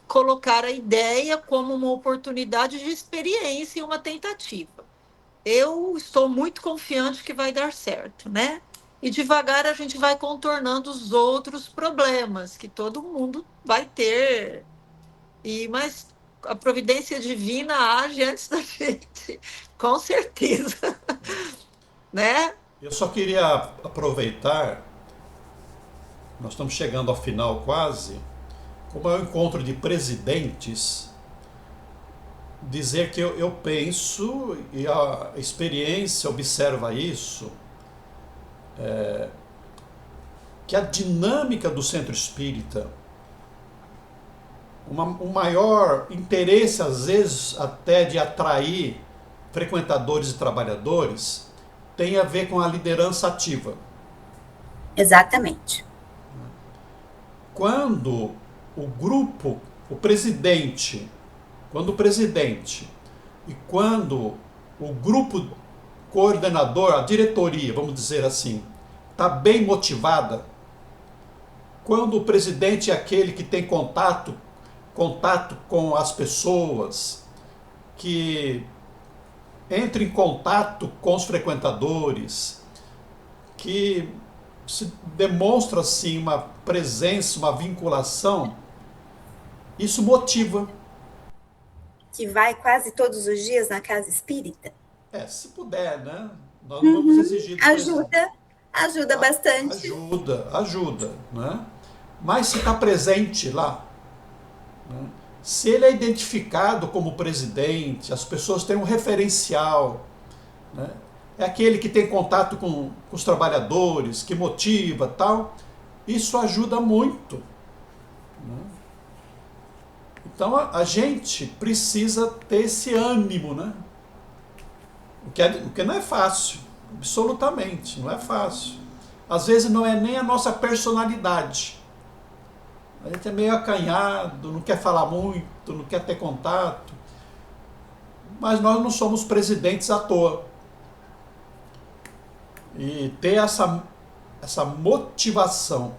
colocar a ideia como uma oportunidade de experiência e uma tentativa. Eu estou muito confiante que vai dar certo, né? E devagar a gente vai contornando os outros problemas que todo mundo vai ter. Mas a providência divina age antes da gente, com certeza. Né? Eu só queria aproveitar, nós estamos chegando ao final quase, como é o encontro de presidentes, dizer que eu penso, e a experiência observa isso, que a dinâmica do centro espírita, um maior interesse, às vezes, até de atrair frequentadores e trabalhadores, tem a ver com a liderança ativa. Exatamente. Quando o grupo, o presidente e quando o grupo coordenador, a diretoria, vamos dizer assim, está bem motivada, quando o presidente é aquele que tem contato com as pessoas, que entra em contato com os frequentadores, que se demonstra assim uma presença, uma vinculação, isso motiva. Que vai quase todos os dias na casa espírita? Se puder, né? Nós não vamos exigir. Ajuda bastante. Ajuda, né? Mas se está presente lá, né? Se ele é identificado como presidente, as pessoas têm um referencial, né? É aquele que tem contato com os trabalhadores, que motiva, tal, isso ajuda muito, né? Então a gente precisa ter esse ânimo, né? O que não é fácil, absolutamente, não é fácil. Às vezes não é nem a nossa personalidade. A gente é meio acanhado, não quer falar muito, não quer ter contato. Mas nós não somos presidentes à toa. E ter essa motivação,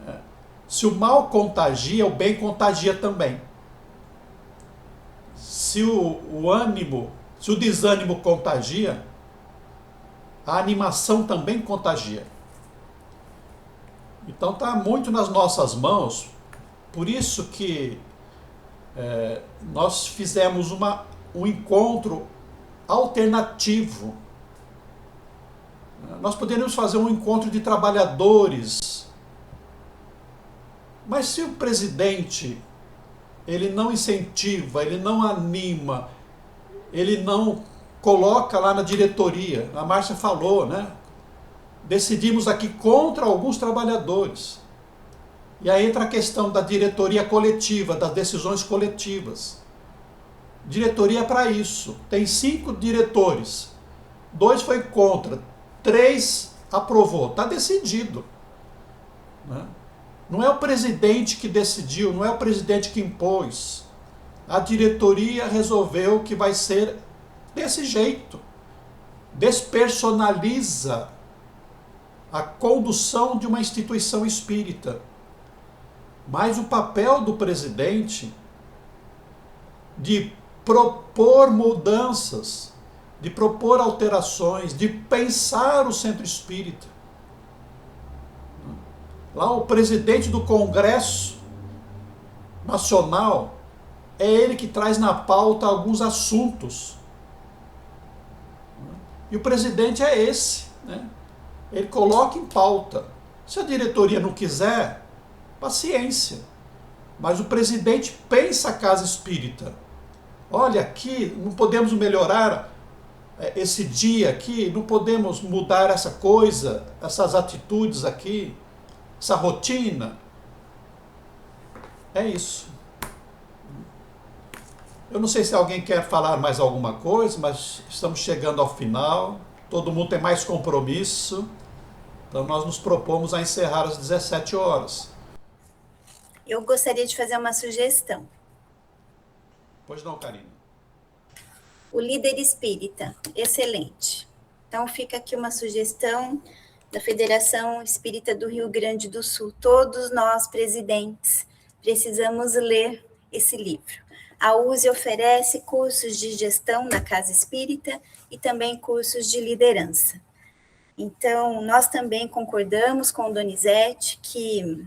né? Se o mal contagia, o bem contagia também. Se o ânimo, se o desânimo contagia, a animação também contagia. Então está muito nas nossas mãos, por isso que nós fizemos um encontro alternativo. Nós poderíamos fazer um encontro de trabalhadores, mas se o presidente ele não incentiva, ele não anima, ele não coloca lá na diretoria, a Márcia falou, né? Decidimos aqui contra alguns trabalhadores. E aí entra a questão da diretoria coletiva, das decisões coletivas. Diretoria é para isso. Tem 5 diretores. 2 foi contra, 3 aprovou. Está decidido. Né? Não é o presidente que decidiu, não é o presidente que impôs. A diretoria resolveu que vai ser desse jeito. Despersonaliza a condução de uma instituição espírita. Mas o papel do presidente de propor mudanças, de propor alterações, de pensar o centro espírita. Lá o presidente do Congresso Nacional é ele que traz na pauta alguns assuntos. E o presidente é esse, né? Ele coloca em pauta. Se a diretoria não quiser, paciência. Mas o presidente pensa a casa espírita. Olha, aqui não podemos melhorar esse dia aqui, não podemos mudar essa coisa, essas atitudes aqui, essa rotina. É isso. Eu não sei se alguém quer falar mais alguma coisa, mas estamos chegando ao final. Todo mundo tem mais compromisso. Então nós nos propomos a encerrar às 17 horas. Eu gostaria de fazer uma sugestão. Pois não, Karina. O líder espírita, excelente. Então fica aqui uma sugestão da Federação Espírita do Rio Grande do Sul. Todos nós, presidentes, precisamos ler esse livro. A USE oferece cursos de gestão na Casa Espírita e também cursos de liderança. Então, nós também concordamos com o Donizete que,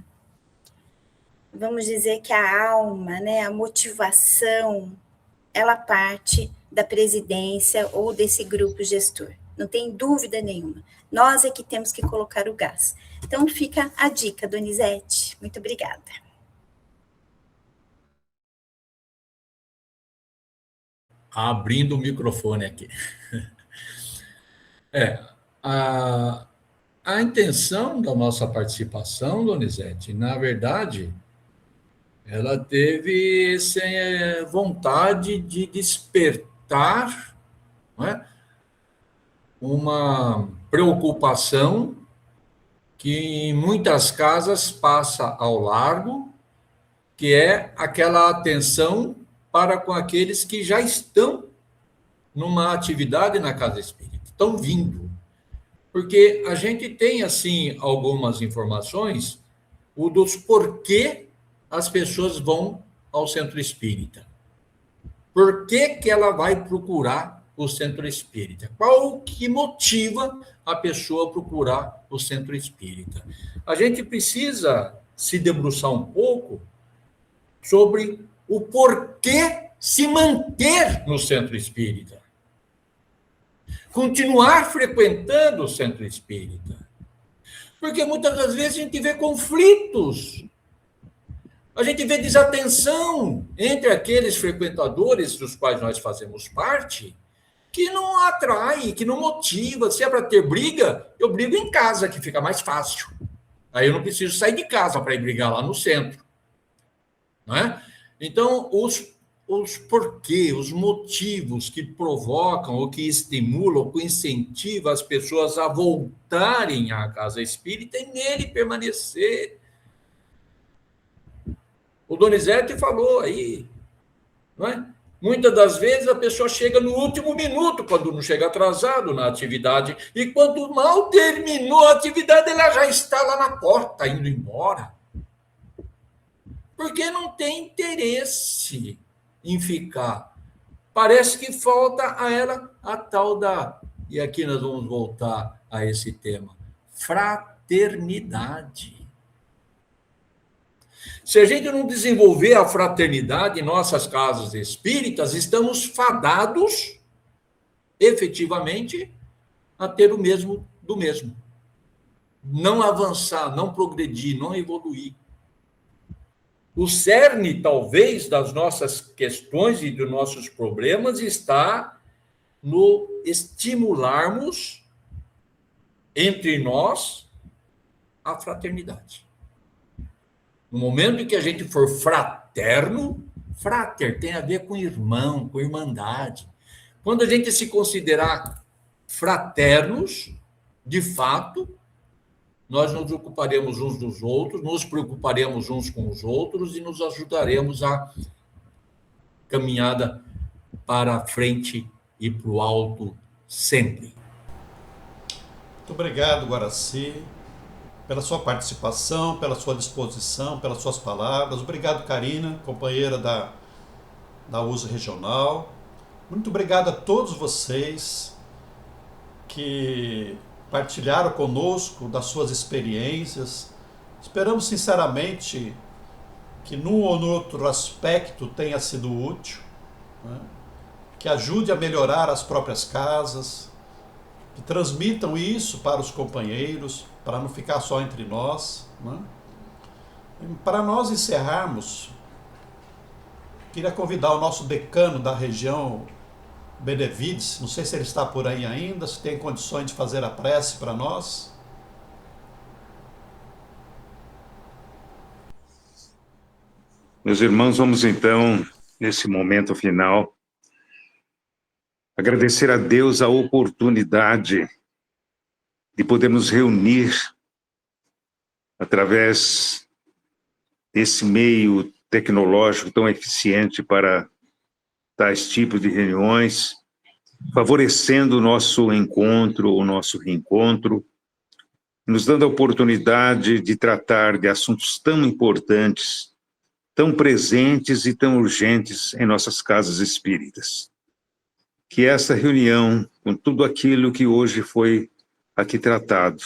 vamos dizer que a alma, né, a motivação, ela parte da presidência ou desse grupo gestor. Não tem dúvida nenhuma. Nós é que temos que colocar o gás. Então, fica a dica, Donizete. Muito obrigada. Abrindo o microfone aqui. A intenção da nossa participação, Donizete, na verdade, ela teve essa vontade de despertar, não é, uma preocupação que em muitas casas passa ao largo, que é aquela atenção para com aqueles que já estão numa atividade na casa espírita, estão vindo. Porque a gente tem, assim, algumas informações dos porquê as pessoas vão ao centro espírita. Por que que ela vai procurar o centro espírita? Qual que motiva a pessoa a procurar o centro espírita? A gente precisa se debruçar um pouco sobre o porquê se manter no centro espírita. Continuar frequentando o centro espírita. Porque muitas das vezes a gente vê conflitos. A gente vê desatenção entre aqueles frequentadores dos quais nós fazemos parte, que não atrai, que não motiva. Se é para ter briga, eu brigo em casa, que fica mais fácil. Aí eu não preciso sair de casa para ir brigar lá no centro. Não é? Então, os porquê, os motivos que provocam, ou que estimulam, ou que incentivam as pessoas a voltarem à casa espírita e nele permanecer. O Donizete falou aí, não é? Muitas das vezes a pessoa chega no último minuto, quando não chega atrasado na atividade, e quando mal terminou a atividade, ela já está lá na porta, indo embora. Porque não tem interesse em ficar. Parece que falta a ela a tal da... E aqui nós vamos voltar a esse tema. Fraternidade. Se a gente não desenvolver a fraternidade em nossas casas espíritas, estamos fadados, efetivamente, a ter o mesmo do mesmo. Não avançar, não progredir, não evoluir. O cerne, talvez, das nossas questões e dos nossos problemas está no estimularmos entre nós a fraternidade. No momento em que a gente for fraterno, frater tem a ver com irmão, com irmandade. Quando a gente se considerar fraternos, de fato, nós nos ocuparemos uns dos outros, nos preocuparemos uns com os outros e nos ajudaremos a caminhada para a frente e para o alto sempre. Muito obrigado, Guaraci, pela sua participação, pela sua disposição, pelas suas palavras. Obrigado, Karina, companheira da USA Regional. Muito obrigado a todos vocês que partilharam conosco das suas experiências. Esperamos sinceramente que num ou no outro aspecto tenha sido útil, né? Que ajude a melhorar as próprias casas, que transmitam isso para os companheiros, para não ficar só entre nós, né? Para nós encerrarmos, queria convidar o nosso decano da região, Benevides, não sei se ele está por aí ainda, se tem condições de fazer a prece para nós. Meus irmãos, vamos então, nesse momento final, agradecer a Deus a oportunidade de podermos reunir através desse meio tecnológico tão eficiente para tais tipos de reuniões, favorecendo o nosso encontro, o nosso reencontro, nos dando a oportunidade de tratar de assuntos tão importantes, tão presentes e tão urgentes em nossas casas espíritas. Que essa reunião, com tudo aquilo que hoje foi aqui tratado,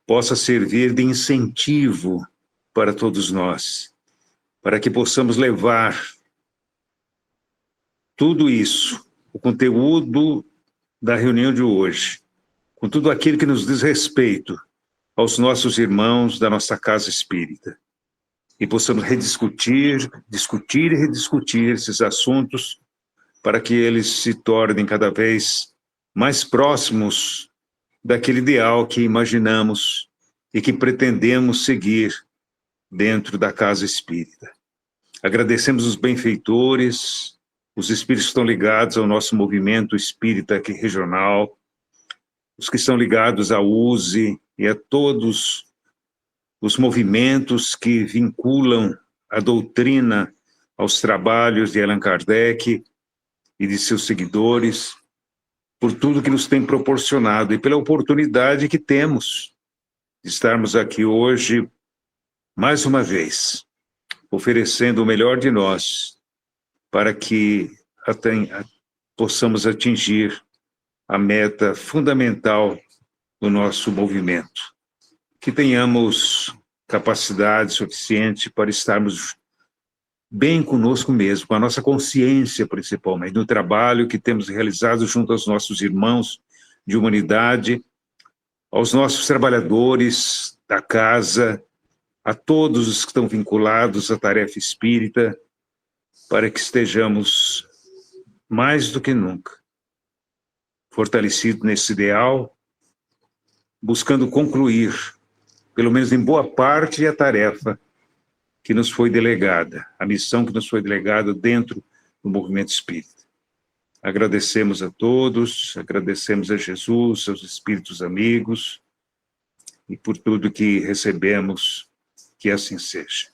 possa servir de incentivo para todos nós, para que possamos levar tudo isso, o conteúdo da reunião de hoje, com tudo aquilo que nos diz respeito aos nossos irmãos da nossa casa espírita, e possamos discutir e rediscutir esses assuntos para que eles se tornem cada vez mais próximos daquele ideal que imaginamos e que pretendemos seguir dentro da casa espírita. Agradecemos os benfeitores, os espíritos que estão ligados ao nosso movimento espírita aqui regional, os que estão ligados à USE e a todos os movimentos que vinculam a doutrina aos trabalhos de Allan Kardec e de seus seguidores, por tudo que nos tem proporcionado e pela oportunidade que temos de estarmos aqui hoje, mais uma vez, oferecendo o melhor de nós, para que possamos atingir a meta fundamental do nosso movimento. Que tenhamos capacidade suficiente para estarmos bem conosco mesmo, com a nossa consciência principalmente, no trabalho que temos realizado junto aos nossos irmãos de humanidade, aos nossos trabalhadores da casa, a todos os que estão vinculados à tarefa espírita, para que estejamos mais do que nunca fortalecidos nesse ideal, buscando concluir, pelo menos em boa parte, a tarefa que nos foi delegada, a missão que nos foi delegada dentro do movimento espírita. Agradecemos a todos, agradecemos a Jesus, aos espíritos amigos, e por tudo que recebemos, que assim seja.